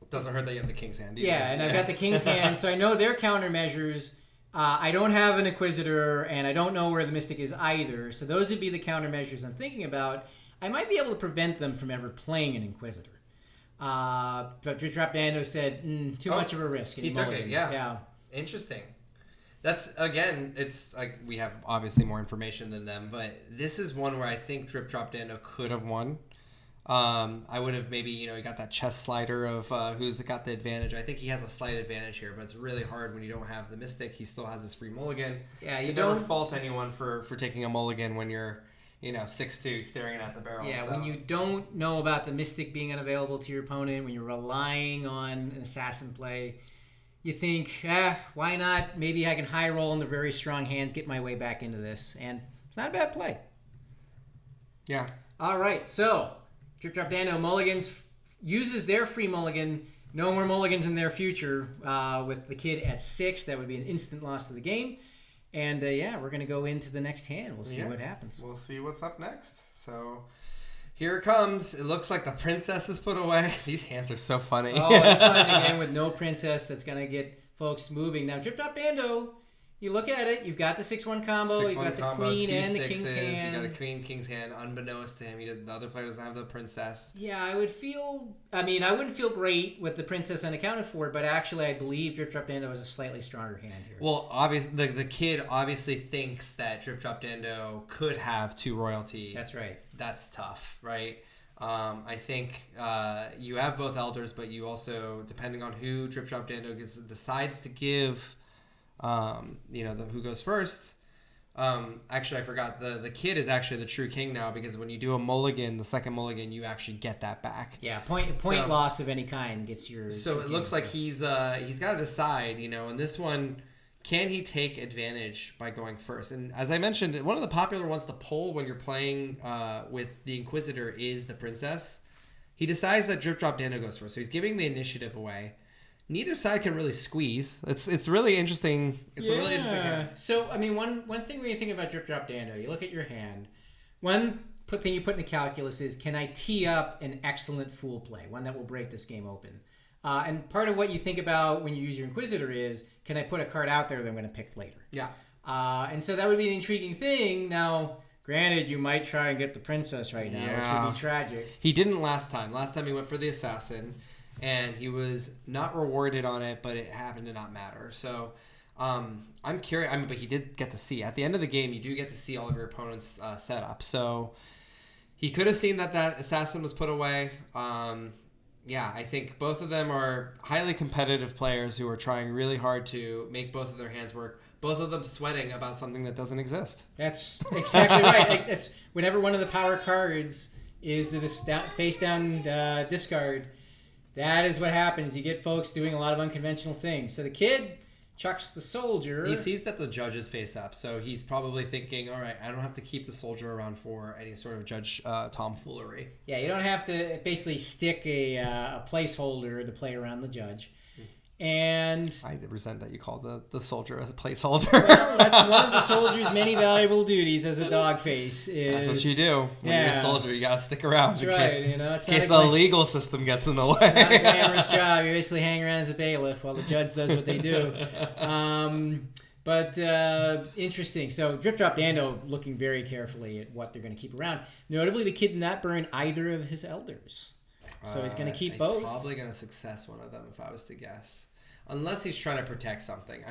it doesn't hurt that you have the King's hand either. Yeah, and I've got the King's hand, so I know their countermeasures. I don't have an Inquisitor, and I don't know where the Mystic is either. So those would be the countermeasures I'm thinking about. I might be able to prevent them from ever playing an Inquisitor. But DripDropDando said, too much of a risk. He took it, yeah. Interesting. That's, again, it's like we have obviously more information than them, but this is one where I think DripDropDando could have won. I would have maybe, he got that chess slider of who's got the advantage. I think he has a slight advantage here, but it's really hard when you don't have the Mystic. He still has his free mulligan. Yeah, you don't fault anyone for taking a mulligan when you're 6'2", staring at the barrel. Yeah, so. when you don't know about the Mystic being unavailable to your opponent, when you're relying on an assassin play, you think, why not? Maybe I can high roll in the very strong hands, get my way back into this. And it's not a bad play. Yeah. All right, so DripDropDando mulligans uses their free mulligan. No more mulligans in their future with the kid at 6. That would be an instant loss to the game. And, we're going to go into the next hand. We'll see what happens. We'll see what's up next. So here it comes. It looks like the princess is put away. These hands are so funny. Oh, it's fun again with no princess. That's going to get folks moving. Now, DripDropDando, you look at it. You've got the 6-1 combo. You've got the queen and the king's hand. You got a queen, king's hand, unbeknownst to him. The other player doesn't have the princess. Yeah, I wouldn't feel great with the princess unaccounted for, but actually I believe DripDropDando has a slightly stronger hand here. Well, obviously, the kid obviously thinks that DripDropDando could have 2 royalty. That's right. That's tough, right? I think you have both elders, but you also, depending on who DripDropDando decides to give, who goes first. Actually, I forgot. The kid is actually the true king now, because when you do a mulligan, the second mulligan, you actually get that back. Yeah, point loss of any kind gets your. So it looks like he's got to decide, in this one, can he take advantage by going first? And as I mentioned, one of the popular ones to pull when you're playing with the Inquisitor is the princess. He decides that DripDropDando goes first, so he's giving the initiative away. Neither side can really squeeze. It's really interesting. It's a really interesting hand. So, one thing when you think about DripDropDando, you look at your hand. One thing you put in the calculus is, can I tee up an excellent fool play, one that will break this game open? And part of what you think about when you use your Inquisitor is, can I put a card out there that I'm going to pick later? Yeah. And so that would be an intriguing thing. Now, granted, you might try and get the princess right now, which would be tragic. He didn't last time. Last time he went for the assassin, and he was not rewarded on it, but it happened to not matter. So I'm curious. But he did get to see. At the end of the game, you do get to see all of your opponent's setup. So he could have seen that assassin was put away. I think both of them are highly competitive players who are trying really hard to make both of their hands work. Both of them sweating about something that doesn't exist. That's exactly right. That's whenever one of the power cards is the face down discard. That is what happens. You get folks doing a lot of unconventional things. So the kid chucks the soldier. He sees that the judge is face up, so he's probably thinking, all right, I don't have to keep the soldier around for any sort of judge tomfoolery. Yeah, you don't have to basically stick a placeholder to play around the judge. And I resent that you call the soldier a placeholder. Well, that's one of the soldier's many valuable duties as a dog face. That's what you do. When you're a soldier, you gotta stick around. That's right. In case the legal system gets in the way. It's not a glamorous job. You basically hang around as a bailiff while the judge does what they do. But interesting. So DripDropDando looking very carefully at what they're going to keep around. Notably, the kid did not burn either of his elders. So he's going to keep both. Probably going to success one of them if I was to guess. Unless he's trying to protect something.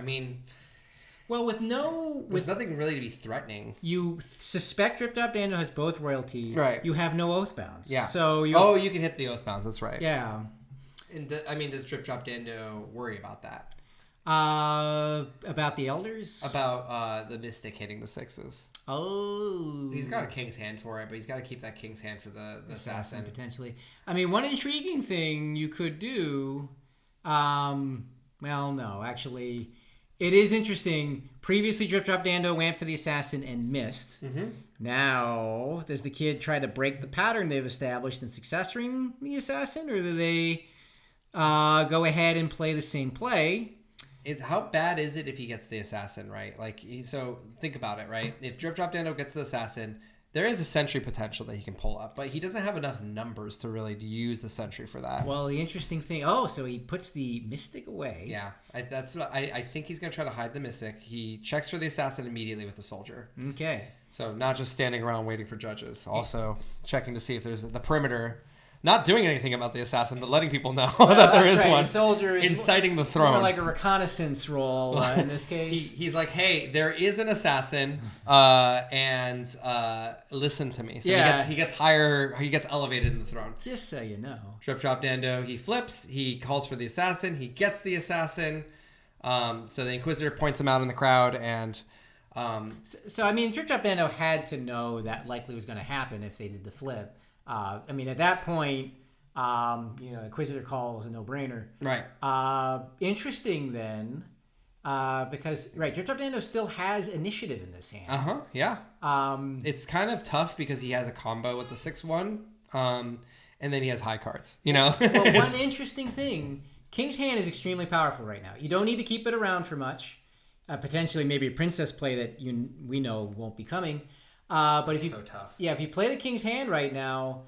Well, with nothing really to be threatening. You suspect DripDropDando has both royalty. Right. You have no Oathbounds. Yeah. So you can hit the Oathbounds. That's right. Yeah. And does DripDropDando worry about that? About the elders? About the mystic hitting the 6s. Oh. He's got a king's hand for it, but he's got to keep that king's hand for the assassin. Potentially. One intriguing thing you could do... no, actually, it is interesting. Previously, DripDropDando went for the assassin and missed. Mm-hmm. Now, does the kid try to break the pattern they've established in successoring the assassin, or do they go ahead and play the same play? How bad is it if he gets the assassin, right? So think about it, right? If DripDropDando gets the assassin, there is a sentry potential that he can pull up, but he doesn't have enough numbers to really use the sentry for that. Well, the interesting thing... so he puts the mystic away. Yeah, that's what I think he's going to try to hide the mystic. He checks for the assassin immediately with the soldier. Okay. So not just standing around waiting for judges, also checking to see if there's the perimeter... Not doing anything about the assassin, but letting people know that there is one. The soldier is inciting the throne. More like a reconnaissance role in this case. He's like, hey, there is an assassin, and listen to me. So he gets higher. He gets elevated in the throne. Just so you know. DripDropDando, he flips. He calls for the assassin. He gets the assassin. So the Inquisitor points him out in the crowd, and So I mean, DripDropDando had to know that likely was going to happen if they did the flip. I mean, at that point, Inquisitor Call was a no-brainer. Right. Interesting then, because DripDropDando still has initiative in this hand. Yeah. It's kind of tough because he has a combo with the 6/1, and then he has high cards. Well, one interesting thing, King's hand is extremely powerful right now. You don't need to keep it around for much. Potentially, maybe a princess play that we know won't be coming. But if so tough. Yeah, if you play the King's hand right now,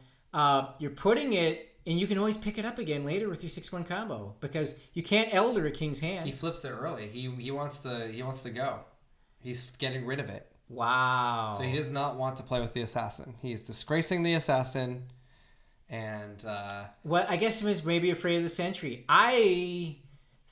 you're putting it. And you can always pick it up again later with your 6/1 combo because you can't Elder a King's hand. He flips it early. He wants to go. He's getting rid of it. Wow. So he does not want to play with the assassin. He's disgracing the assassin, and well, I guess he was maybe afraid of the sentry. I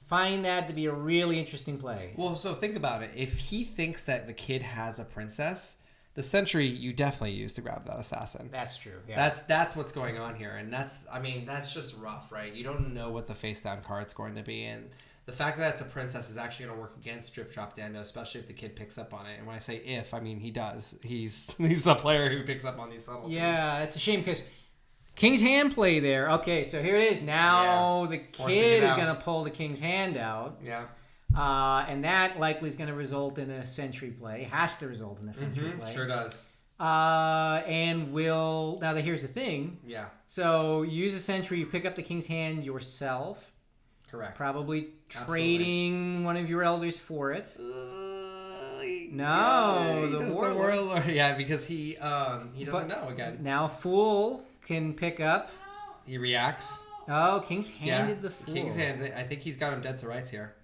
find that to be a really interesting play. Well, so think about it. If he thinks that the kid has a princess, the sentry you definitely use to grab that assassin. That's true. Yeah. That's what's going on here, and that's just rough, right? You don't know what the face down card's going to be, and the fact that it's a princess is actually going to work against DripDropDando, especially if the kid picks up on it. And when I say if, I mean he does. He's a player who picks up on these subtleties. Yeah, it's a shame because King's hand play there. Okay, so here it is. Now the kid is going to pull the King's hand out. Yeah. And that likely is going to result in a sentry play. Has to result in a sentry play. Sure does. And here's the thing. Yeah. So use a sentry, you pick up the King's hand yourself. Correct. Probably trading one of your elders for it. The warlord. Yeah, because he doesn't know again. Now Fool can pick up. He reacts. Oh, King's handed the Fool. King's hand. I think he's got him dead to rights here.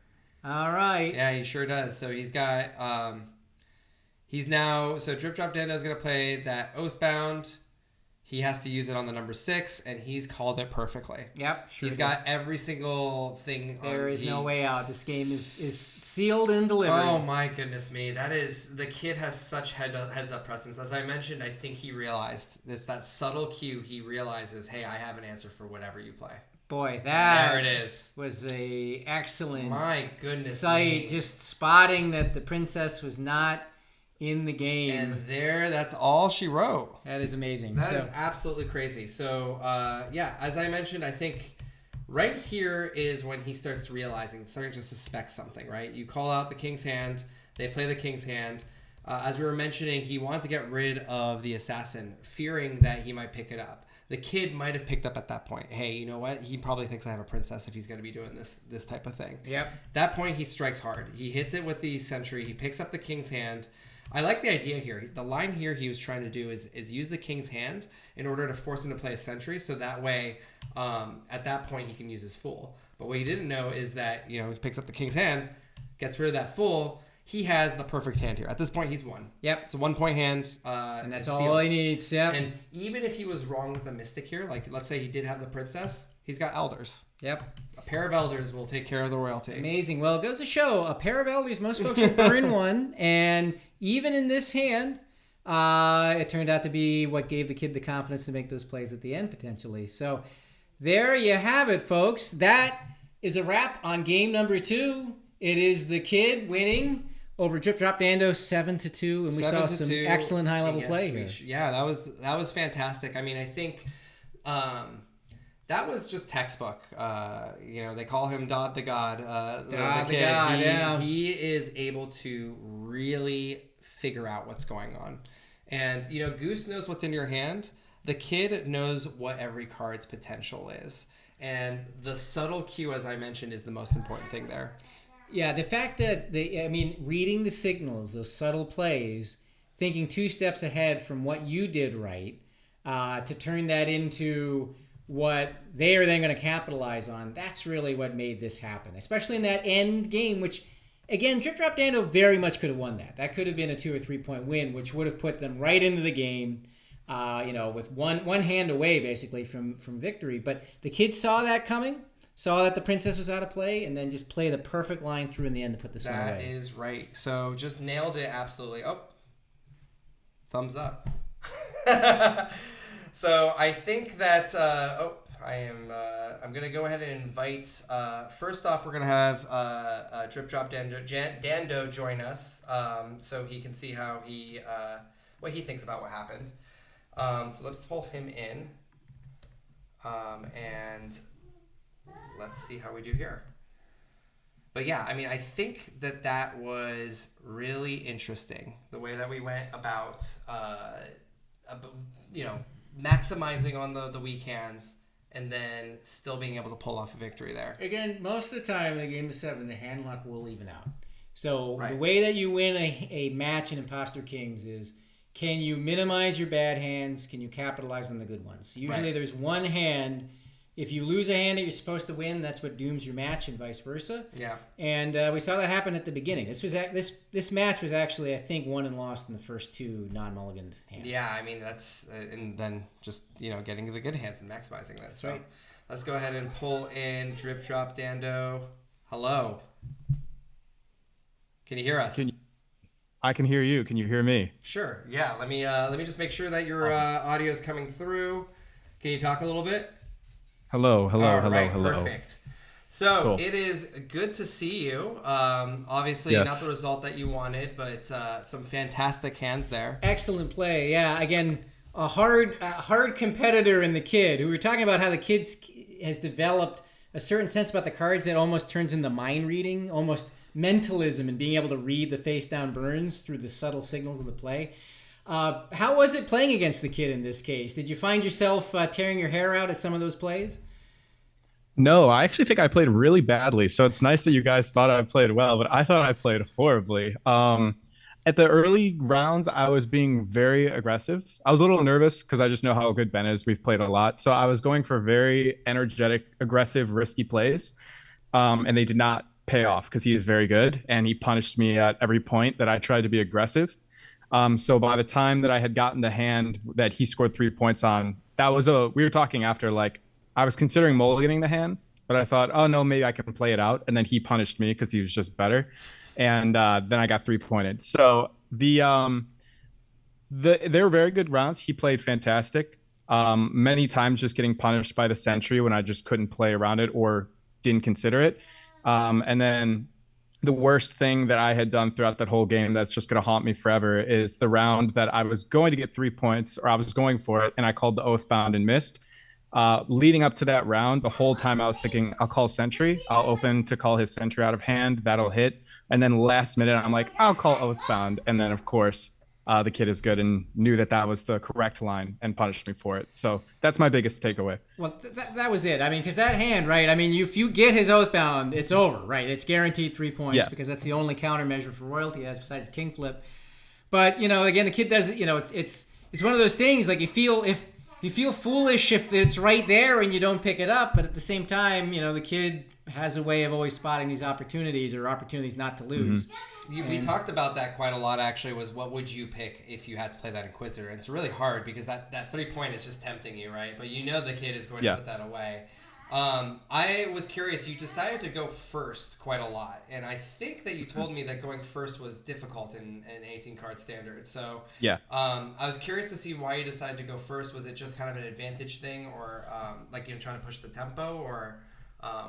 All right. Yeah, he sure does. So he's got so DripDropDando is going to play that Oathbound. He has to use it on the number 6, and he's called it perfectly. Yep, sure. He's got every single thing. There is no way out. This game is sealed and delivered. Oh my goodness me! The kid has such heads up presence. As I mentioned, I think he realized that subtle cue. He realizes, hey, I have an answer for whatever you play. Boy, that there it is. Was a excellent my goodness sight. Me. Just spotting that the princess was not in the game. And that's all she wrote. That is amazing. That is absolutely crazy. So, as I mentioned, I think right here is when he starts starting to suspect something, right? You call out the King's hand. They play the King's hand. As we were mentioning, he wanted to get rid of the assassin, fearing that he might pick it up. The kid might have picked up at that point. Hey, you know what? He probably thinks I have a princess if he's going to be doing this type of thing. Yep. That point, he strikes hard. He hits it with the sentry. He picks up the King's hand. I like the idea here. The line here he was trying to do is use the King's hand in order to force him to play a sentry, so that way, at that point, he can use his Fool. But what he didn't know is that, he picks up the King's hand, gets rid of that Fool. He has the perfect hand here. At this point, he's won. Yep. It's a 1-point hand. And that's all he needs. Yep. And even if he was wrong with the Mystic here, like let's say he did have the Princess, he's got Elders. Yep. A pair of Elders will take care of the royalty. Amazing. Well, it goes to show a pair of Elders, most folks will burn one. And even in this hand, it turned out to be what gave the kid the confidence to make those plays at the end, potentially. So there you have it, folks. That is a wrap on game number 2. It is the kid winning over DripDropDando 7-2, and we saw some excellent high-level play here. Yeah, that was fantastic. I mean, I think that was just textbook. They call him Dodd the God. Dodd the God, he is able to really figure out what's going on. And, Goose knows what's in your hand. The kid knows what every card's potential is. And the subtle cue, as I mentioned, is the most important thing there. Yeah, the fact that reading the signals, those subtle plays, thinking 2 steps ahead from what you did right, to turn that into what they are then going to capitalize on, that's really what made this happen, especially in that end game, which, again, DripDropDando very much could have won that. That could have been a 2 or 3 point win, which would have put them right into the game, with one hand away, basically, from victory. But the kids saw that coming. Saw that the princess was out of play, and then just play the perfect line through in the end to put this one away. That is right. So just nailed it absolutely. Oh, thumbs up. So I think that, I'm gonna go ahead and invite. First off, we're gonna have DripDropDando join us, so he can see how what he thinks about what happened. So let's pull him in, and let's see how we do here. But yeah, I mean, I think that was really interesting, the way that we went about, maximizing on the weak hands and then still being able to pull off a victory there. Again, most of the time in a game of 7, the hand luck will even out. So Right. The way that you win a match in Imposter Kings is, can you minimize your bad hands? Can you capitalize on the good ones? Usually there's one hand. If you lose a hand that you're supposed to win, that's what dooms your match, and vice versa. Yeah. And we saw that happen at the beginning. This match was actually, I think, won and lost in the first 2 non-mulliganed hands. Yeah, I mean, that's and then just getting the good hands and maximizing that. That's so right. Let's go ahead and pull in DripDropDando. Hello. Can you hear us? I can hear you. Can you hear me? Sure. Yeah. Let me just make sure that your audio is coming through. Can you talk a little bit? Hello. All right, perfect. So Cool. It is good to see you. Obviously, Yes. not the result that you wanted, but some fantastic hands there. Excellent play. Yeah, again, a hard competitor in the kid, who we were talking about how the kid has developed a certain sense about the cards that almost turns into mind reading, almost mentalism, and being able to read the face down burns through the subtle signals of the play. How was it playing against the kid in this case? Did you find yourself tearing your hair out at some of those plays? No, I actually think I played really badly. So it's nice that you guys thought I played well, but I thought I played horribly. At the early rounds, I was being very aggressive. I was a little nervous because I just know how good Ben is. We've played a lot. So I was going for very energetic, aggressive, risky plays. And they did not pay off because he is very good. And he punished me at every point that I tried to be aggressive. So by the time that I had gotten the hand that he scored 3 points on, we were talking after, like, I was considering mulliganing the hand, but I thought, oh no, maybe I can play it out. And then he punished me because he was just better. And then I got 3-pointed. So they were very good rounds. He played fantastic. Many times just getting punished by the sentry when I just couldn't play around it or didn't consider it. And then the worst thing that I had done throughout that whole game that's just going to haunt me forever is the round that I was going to get 3 points, or I was going for it, and I called the Oathbound and missed. Leading up to that round, the whole time I was thinking, I'll call Sentry. I'll open to call his Sentry out of hand. That'll hit. And then last minute, I'm like, I'll call Oathbound. And then, of course, the kid is good and knew that was the correct line and punished me for it. So that's my biggest takeaway. Well, that was it. I mean, because that hand, right? I mean, if you get his Oathbound, it's over, right? It's guaranteed 3 points because that's the only countermeasure for royalty he has besides king flip. But again, the kid does it. It's one of those things, like, you feel foolish if it's right there and you don't pick it up, but at the same time, the kid has a way of always spotting these opportunities, or opportunities not to lose. Mm-hmm. We talked about that quite a lot, actually, was what would you pick if you had to play that Inquisitor? And it's really hard because that 3-point is just tempting you, right? But the kid is going to put that away. I was curious, you decided to go first quite a lot, and I think that you told me that going first was difficult in 18-card standard. So I was curious to see why you decided to go first. Was it just kind of an advantage thing, or trying to push the tempo, or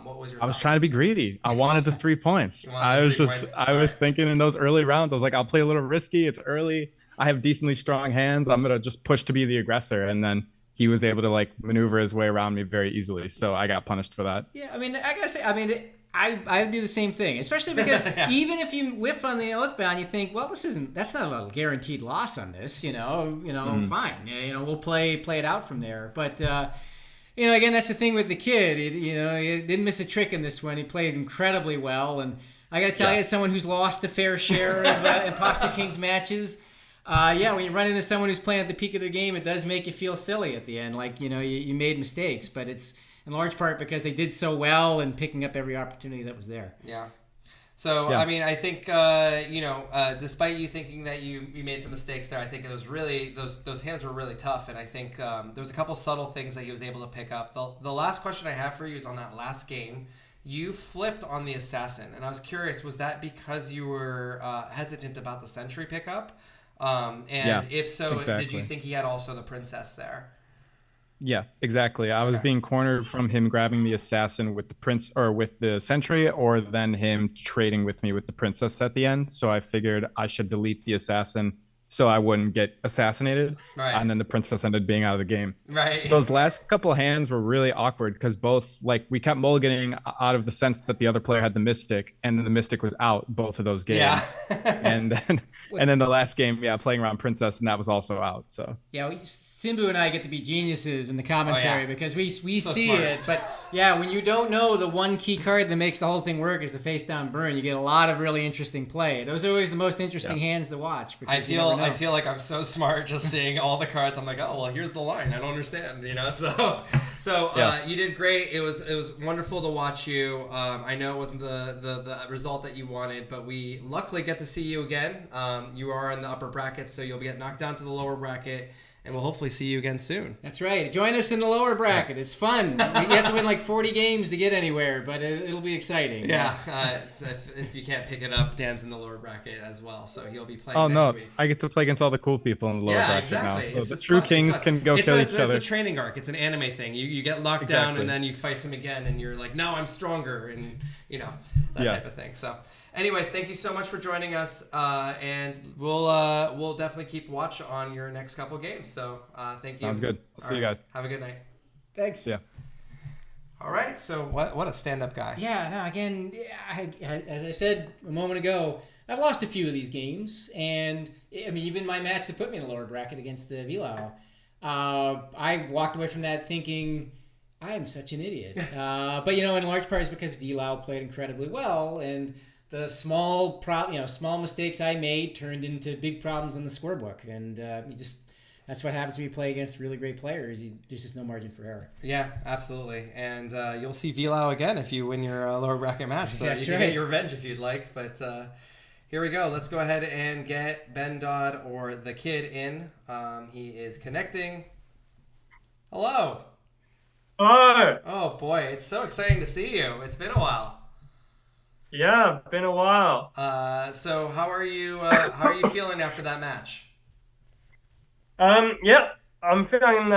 what was your I was trying to be greedy. I wanted the 3 points. I was thinking in those early rounds, I was like, I'll play a little risky. It's early. I have decently strong hands. I'm going to just push to be the aggressor. And then he was able to maneuver his way around me very easily. So I got punished for that. Yeah, I mean, I gotta say, I do the same thing, especially because even if you whiff on the Oathbound, you think, well, that's not a guaranteed loss on this, fine. We'll play it out from there. But, again, that's the thing with the kid. He didn't miss a trick in this one. He played incredibly well. And I got to tell you, as someone who's lost a fair share of Imposter Kings matches, when you run into someone who's playing at the peak of their game, it does make you feel silly at the end. Like, you made mistakes, but it's in large part because they did so well and picking up every opportunity that was there. Yeah. So, I mean, I think, despite you thinking that you made some mistakes there, I think it was really, those hands were really tough. And I think there was a couple subtle things that he was able to pick up. The last question I have for you is on that last game. You flipped on the Assassin. And I was curious, was that because you were hesitant about the Sentry pickup? If so, exactly. Did you think he had also the Princess there? Yeah, exactly. I was Okay. being cornered from him grabbing the assassin with the prince or with the sentry, or then him trading with me with the princess at the end. So I figured I should delete the assassin so I wouldn't get assassinated. Right. And then the princess ended being out of the game. Right. Those last couple of hands were really awkward because both like we kept mulliganing out of the sense that the other player had the mystic and then the mystic was out both of those Yeah. games. And then and then the last game, yeah, playing around princess and that was also out. So Yeah, Simbu and I get to be geniuses in the commentary Oh, yeah. because we So see smart. it. But yeah, when you don't know the one key card that makes the whole thing work is the face down burn, you get a lot of really interesting play. Those are always the most interesting hands to watch. I Because you never know. feel like I'm so smart just seeing all the cards. I'm like, oh well, here's the line. I don't understand, you know. So Yeah. you did great. It was wonderful to watch you. I know it wasn't the result that you wanted, but we luckily get to see you again. You are in the upper bracket, so you'll get knocked down to the lower bracket. And we'll hopefully see you again soon. That's right. Join us in the lower bracket. It's fun. You have to win like 40 games to get anywhere, but it'll be exciting. Yeah, if you can't pick it up, Dan's in the lower bracket as well, so he'll be playing oh next no, week. I get to play against all the cool people in the lower Yeah, bracket exactly. now. So It's the just true fun. kings It's can go kill each other. It's a training arc. It's an anime thing. You get knocked down Exactly. and then you fight them again, and you're like, no, I'm stronger, and you know that Yeah. type of thing. So, anyways, thank you so much for joining us, and we'll definitely keep watch on your next couple games. So, thank you. Sounds good. All See you right. guys. Have a good night. Thanks. Yeah. All right. So, what a stand-up guy. Yeah, no, again, as I said a moment ago, I've lost a few of these games, and I mean, even my match that put me in the lower bracket against the Vilau, I walked away from that thinking, I am such an idiot. But in large part, it's because Vilau played incredibly well, and the small mistakes I made turned into big problems in the scorebook, and that's what happens when you play against really great players. There's just no margin for error. Yeah, absolutely. And you'll see Vilau again if you win your lower bracket match. So That's you can right. get your revenge if you'd like. But here we go. Let's go ahead and get Ben Dodd or the kid in. He is connecting. Hello. Hello. Oh, boy. It's so exciting to see you. It's been a while. Yeah, been a while. So how are you? How are you feeling after that match? Yeah, I'm feeling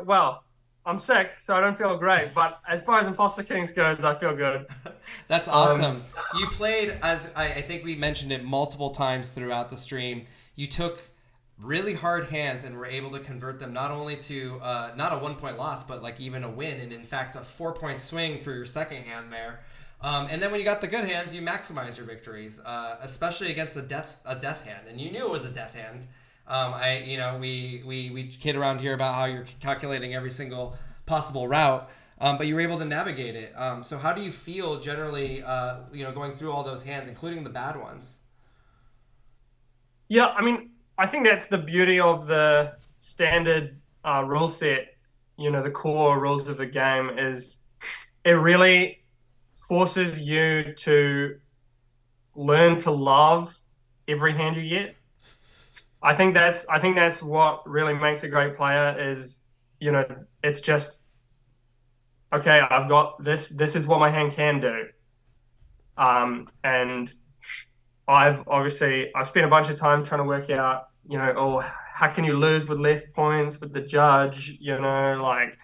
well. I'm sick, so I don't feel great. But as far as Imposter Kings goes, I feel good. That's awesome. You played, as I think we mentioned it multiple times throughout the stream, you took really hard hands and were able to convert them not only to not a 1-point loss, but like even a win, and in fact a 4-point swing for your second hand there. And then when you got the good hands, you maximized your victories, especially against a death hand, and you knew it was a death hand. We kid around here about how you're calculating every single possible route, but you were able to navigate it. So how do you feel generally, going through all those hands, including the bad ones? Yeah, I mean, I think that's the beauty of the standard rule set. The core rules of the game is it really forces you to learn to love every hand you get. I think that's what really makes a great player is, it's just, okay, I've got this is what my hand can do. And I've spent a bunch of time trying to work out, how can you lose with less points with the judge, like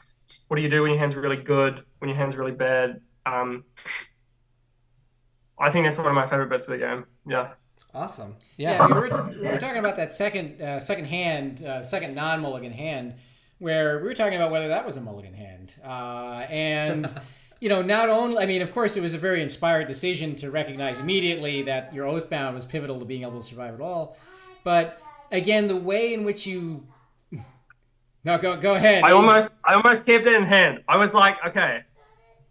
what do you do when your hand's really good, when your hand's really bad? I think that's one of my favorite bits of the game. Yeah. Awesome. Yeah, we were talking about that second hand, second non-mulligan hand, where we were talking about whether that was a mulligan hand. And, not only, I mean, of course, it was a very inspired decision to recognize immediately that your Oathbound was pivotal to being able to survive at all. But, again, the way in which you... No, go ahead. I almost kept it in hand. I was like, okay,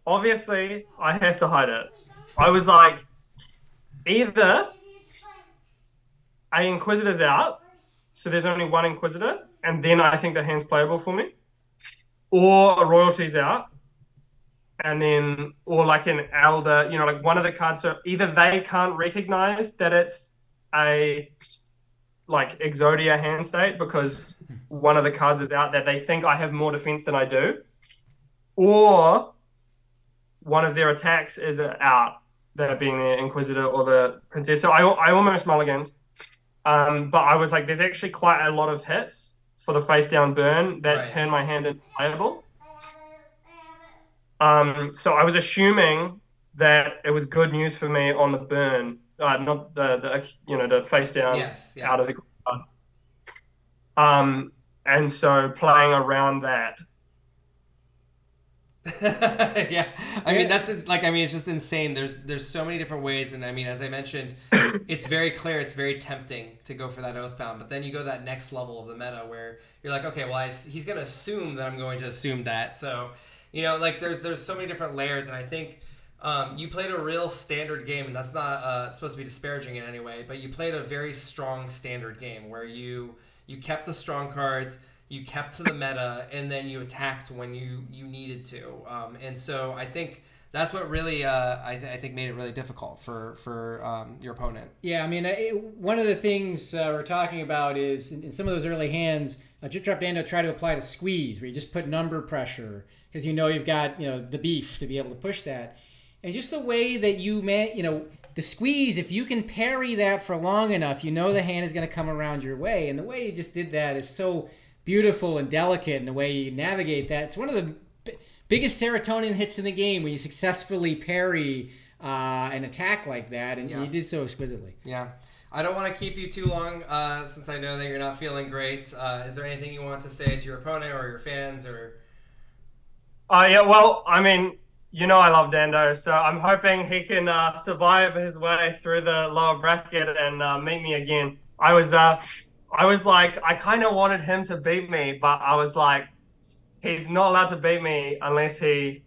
obviously, I have to hide it. I was like, either... a Inquisitor's out, so there's only one Inquisitor, and then I think the hand's playable for me. Or a Royalty's out, or like an Elder, like one of the cards, so either they can't recognize that it's a like Exodia hand state because one of the cards is out that they think I have more defense than I do, or one of their attacks is out, that being the Inquisitor or the Princess. So I almost mulliganed. But I was like, there's actually quite a lot of hits for the face down burn that Right. turned my hand into playable. So I was assuming that it was good news for me on the burn, not the face down Yes. Yeah. out of the ground. And so playing around that. Yeah, I mean it's just insane. There's so many different ways, and I mean, as I mentioned, it's very clear, it's very tempting to go for that Oathbound, but then you go that next level of the meta where you're like, okay, well, he's gonna assume that I'm going to assume that, so like there's so many different layers, and I think you played a real standard game, and that's not supposed to be disparaging in any way, but you played a very strong standard game where you kept the strong cards. You kept to the meta, and then you attacked when you needed to. And so I think that's what really I think made it really difficult for your opponent. Yeah, I mean, one of the things we're talking about is in some of those early hands, DripDropDando tried to apply to squeeze, where you just put number pressure because you've got the beef to be able to push that, and just the way that the squeeze, if you can parry that for long enough, the hand is going to come around your way, and the way you just did that is so beautiful and delicate in the way you navigate that. It's one of the biggest serotonin hits in the game when you successfully parry an attack like that, and you did so exquisitely. Yeah. I don't want to keep you too long since I know that you're not feeling great. Is there anything you want to say to your opponent or your fans? Or? Yeah, well, I mean, I love Dando, so I'm hoping he can survive his way through the lower bracket and meet me again. I was like, I kind of wanted him to beat me, but I was like, he's not allowed to beat me unless he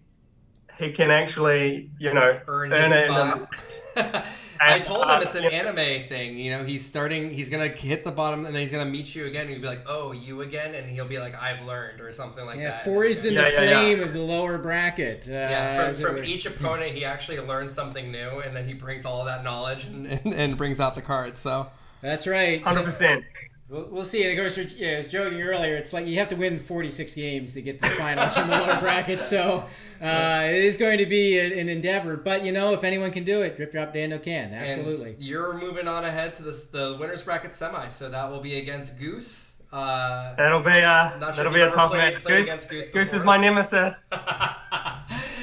can actually, earn his it. spot. I told him it's an anime thing. He's going to hit the bottom, and then he's going to meet you again, and you'll be like, oh, you again? And he'll be like, I've learned, or something like that. Yeah, forged in the flame of the lower bracket. From each opponent, he actually learns something new, and then he brings all of that knowledge and brings out the cards. So that's right. 100%. We'll see. And of course, I was joking earlier. It's like you have to win 46 games to get to the finals from the lower bracket. So it is going to be an endeavor. But if anyone can do it, DripDropDando can. Absolutely. And you're moving on ahead to the winners bracket semi. So that will be against Goose. That'll be a tough match. Goose is my nemesis.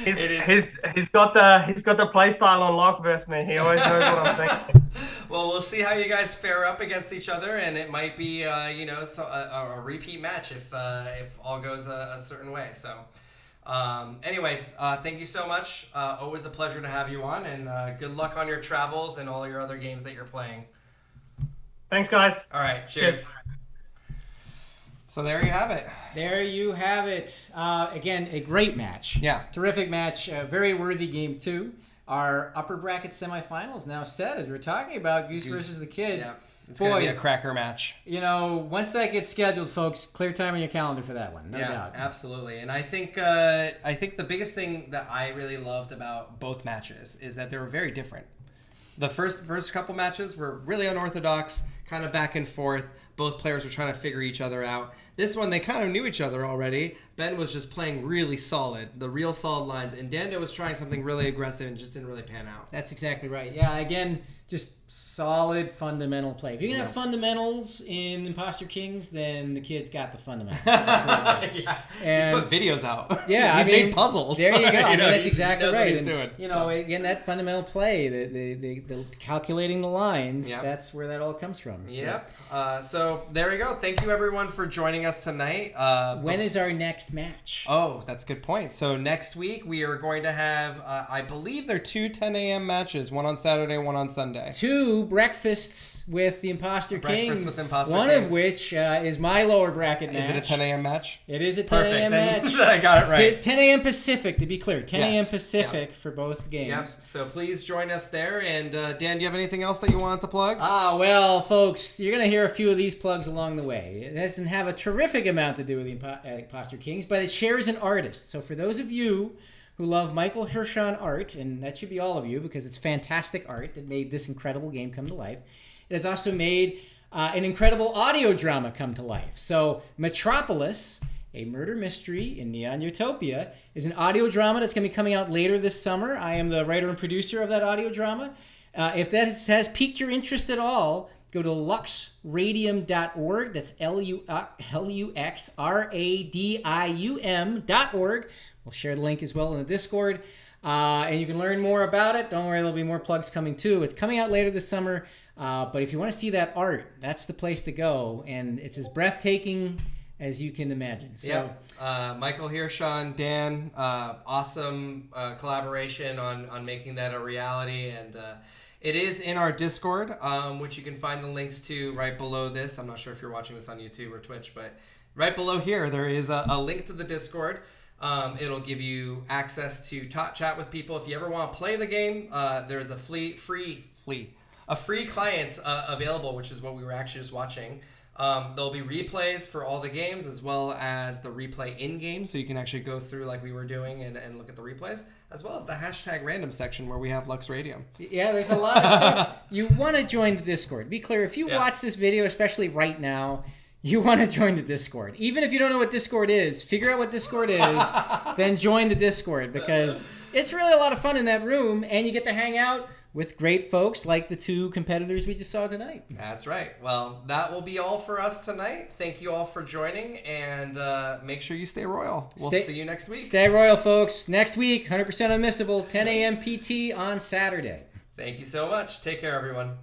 He's got the play style on lock versus me. He always knows what I'm thinking. Well, we'll see how you guys fare up against each other, and it might be a repeat match if all goes a certain way. So, anyways, thank you so much. Always a pleasure to have you on, and good luck on your travels and all your other games that you're playing. Thanks, guys. All right, cheers. So there you have it. There you have it. Again, a great match. Yeah. Terrific match. Very worthy game, too. Our upper bracket semifinals now set, as we were talking about, Goose versus the Kid. Yeah. It's going to be a cracker match. Once that gets scheduled, folks, clear time on your calendar for that one. No doubt. Absolutely. And I think the biggest thing that I really loved about both matches is that they were very different. The first couple matches were really unorthodox, kind of back and forth. Both players were trying to figure each other out. This one, they kind of knew each other already. Ben was just playing really solid, the real solid lines, and Dando was trying something really aggressive and just didn't really pan out. That's exactly right. Yeah, again, just solid fundamental play. If you can have fundamentals in Imposter Kings, then the Kid's got the fundamentals. Yeah, and he put videos out. Yeah, he made puzzles. There you go. That's exactly right. What he's doing, again, that fundamental play, the calculating the lines, that's where that all comes from. So. Yep. So there we go. Thank you, everyone, for joining us tonight. When is our next match? Oh, that's a good point. So next week we are going to have, I believe they're 2 10 a.m. matches, one on Saturday, one on Sunday. 2 breakfasts with the Imposter Kings, one Kings. of which is my lower bracket match. Is it a 10 a.m. match? It is a 10 a.m. match. I got it right. 10 a.m. Pacific, to be clear. 10 a.m. Pacific for both games. Yep. So please join us there. And Dan, do you have anything else that you wanted to plug? Well, folks, you're going to hear a few of these plugs along the way. It doesn't have a terrific amount to do with the Imposter Kings, but it shares an artist. So for those of you who love Michael Hirschon art, and that should be all of you because it's fantastic art that made this incredible game come to life. It has also made an incredible audio drama come to life. So Metropolis, a murder mystery in Neon Utopia, is an audio drama that's going to be coming out later this summer. I am the writer and producer of that audio drama. If that has piqued your interest at all, go to luxradium.org. That's luxradium.org. We'll share the link as well in the Discord. And you can learn more about it. Don't worry, there'll be more plugs coming too. It's coming out later this summer. But if you want to see that art, that's the place to go. And it's as breathtaking as you can imagine. So, Michael here, Sean, Dan, awesome collaboration on making that a reality. And it is in our Discord, which you can find the links to right below this. I'm not sure if you're watching this on YouTube or Twitch, but right below here, there is a link to the Discord. It'll give you access to chat with people. If you ever want to play the game, there's a free client available, which is what we were actually just watching. There'll be replays for all the games as well as the replay in-game, so you can actually go through like we were doing and look at the replays, as well as the hashtag random section where we have Lux Radium. Yeah, there's a lot of stuff. You want to join the Discord. Be clear, if you watch this video, especially right now, you want to join the Discord. Even if you don't know what Discord is, figure out what Discord is, then join the Discord, because it's really a lot of fun in that room, and you get to hang out with great folks like the two competitors we just saw tonight. That's right. Well, that will be all for us tonight. Thank you all for joining, and make sure you stay royal. We'll see you next week. Stay royal, folks. Next week, 100% unmissable, 10 a.m. PT on Saturday. Thank you so much. Take care, everyone.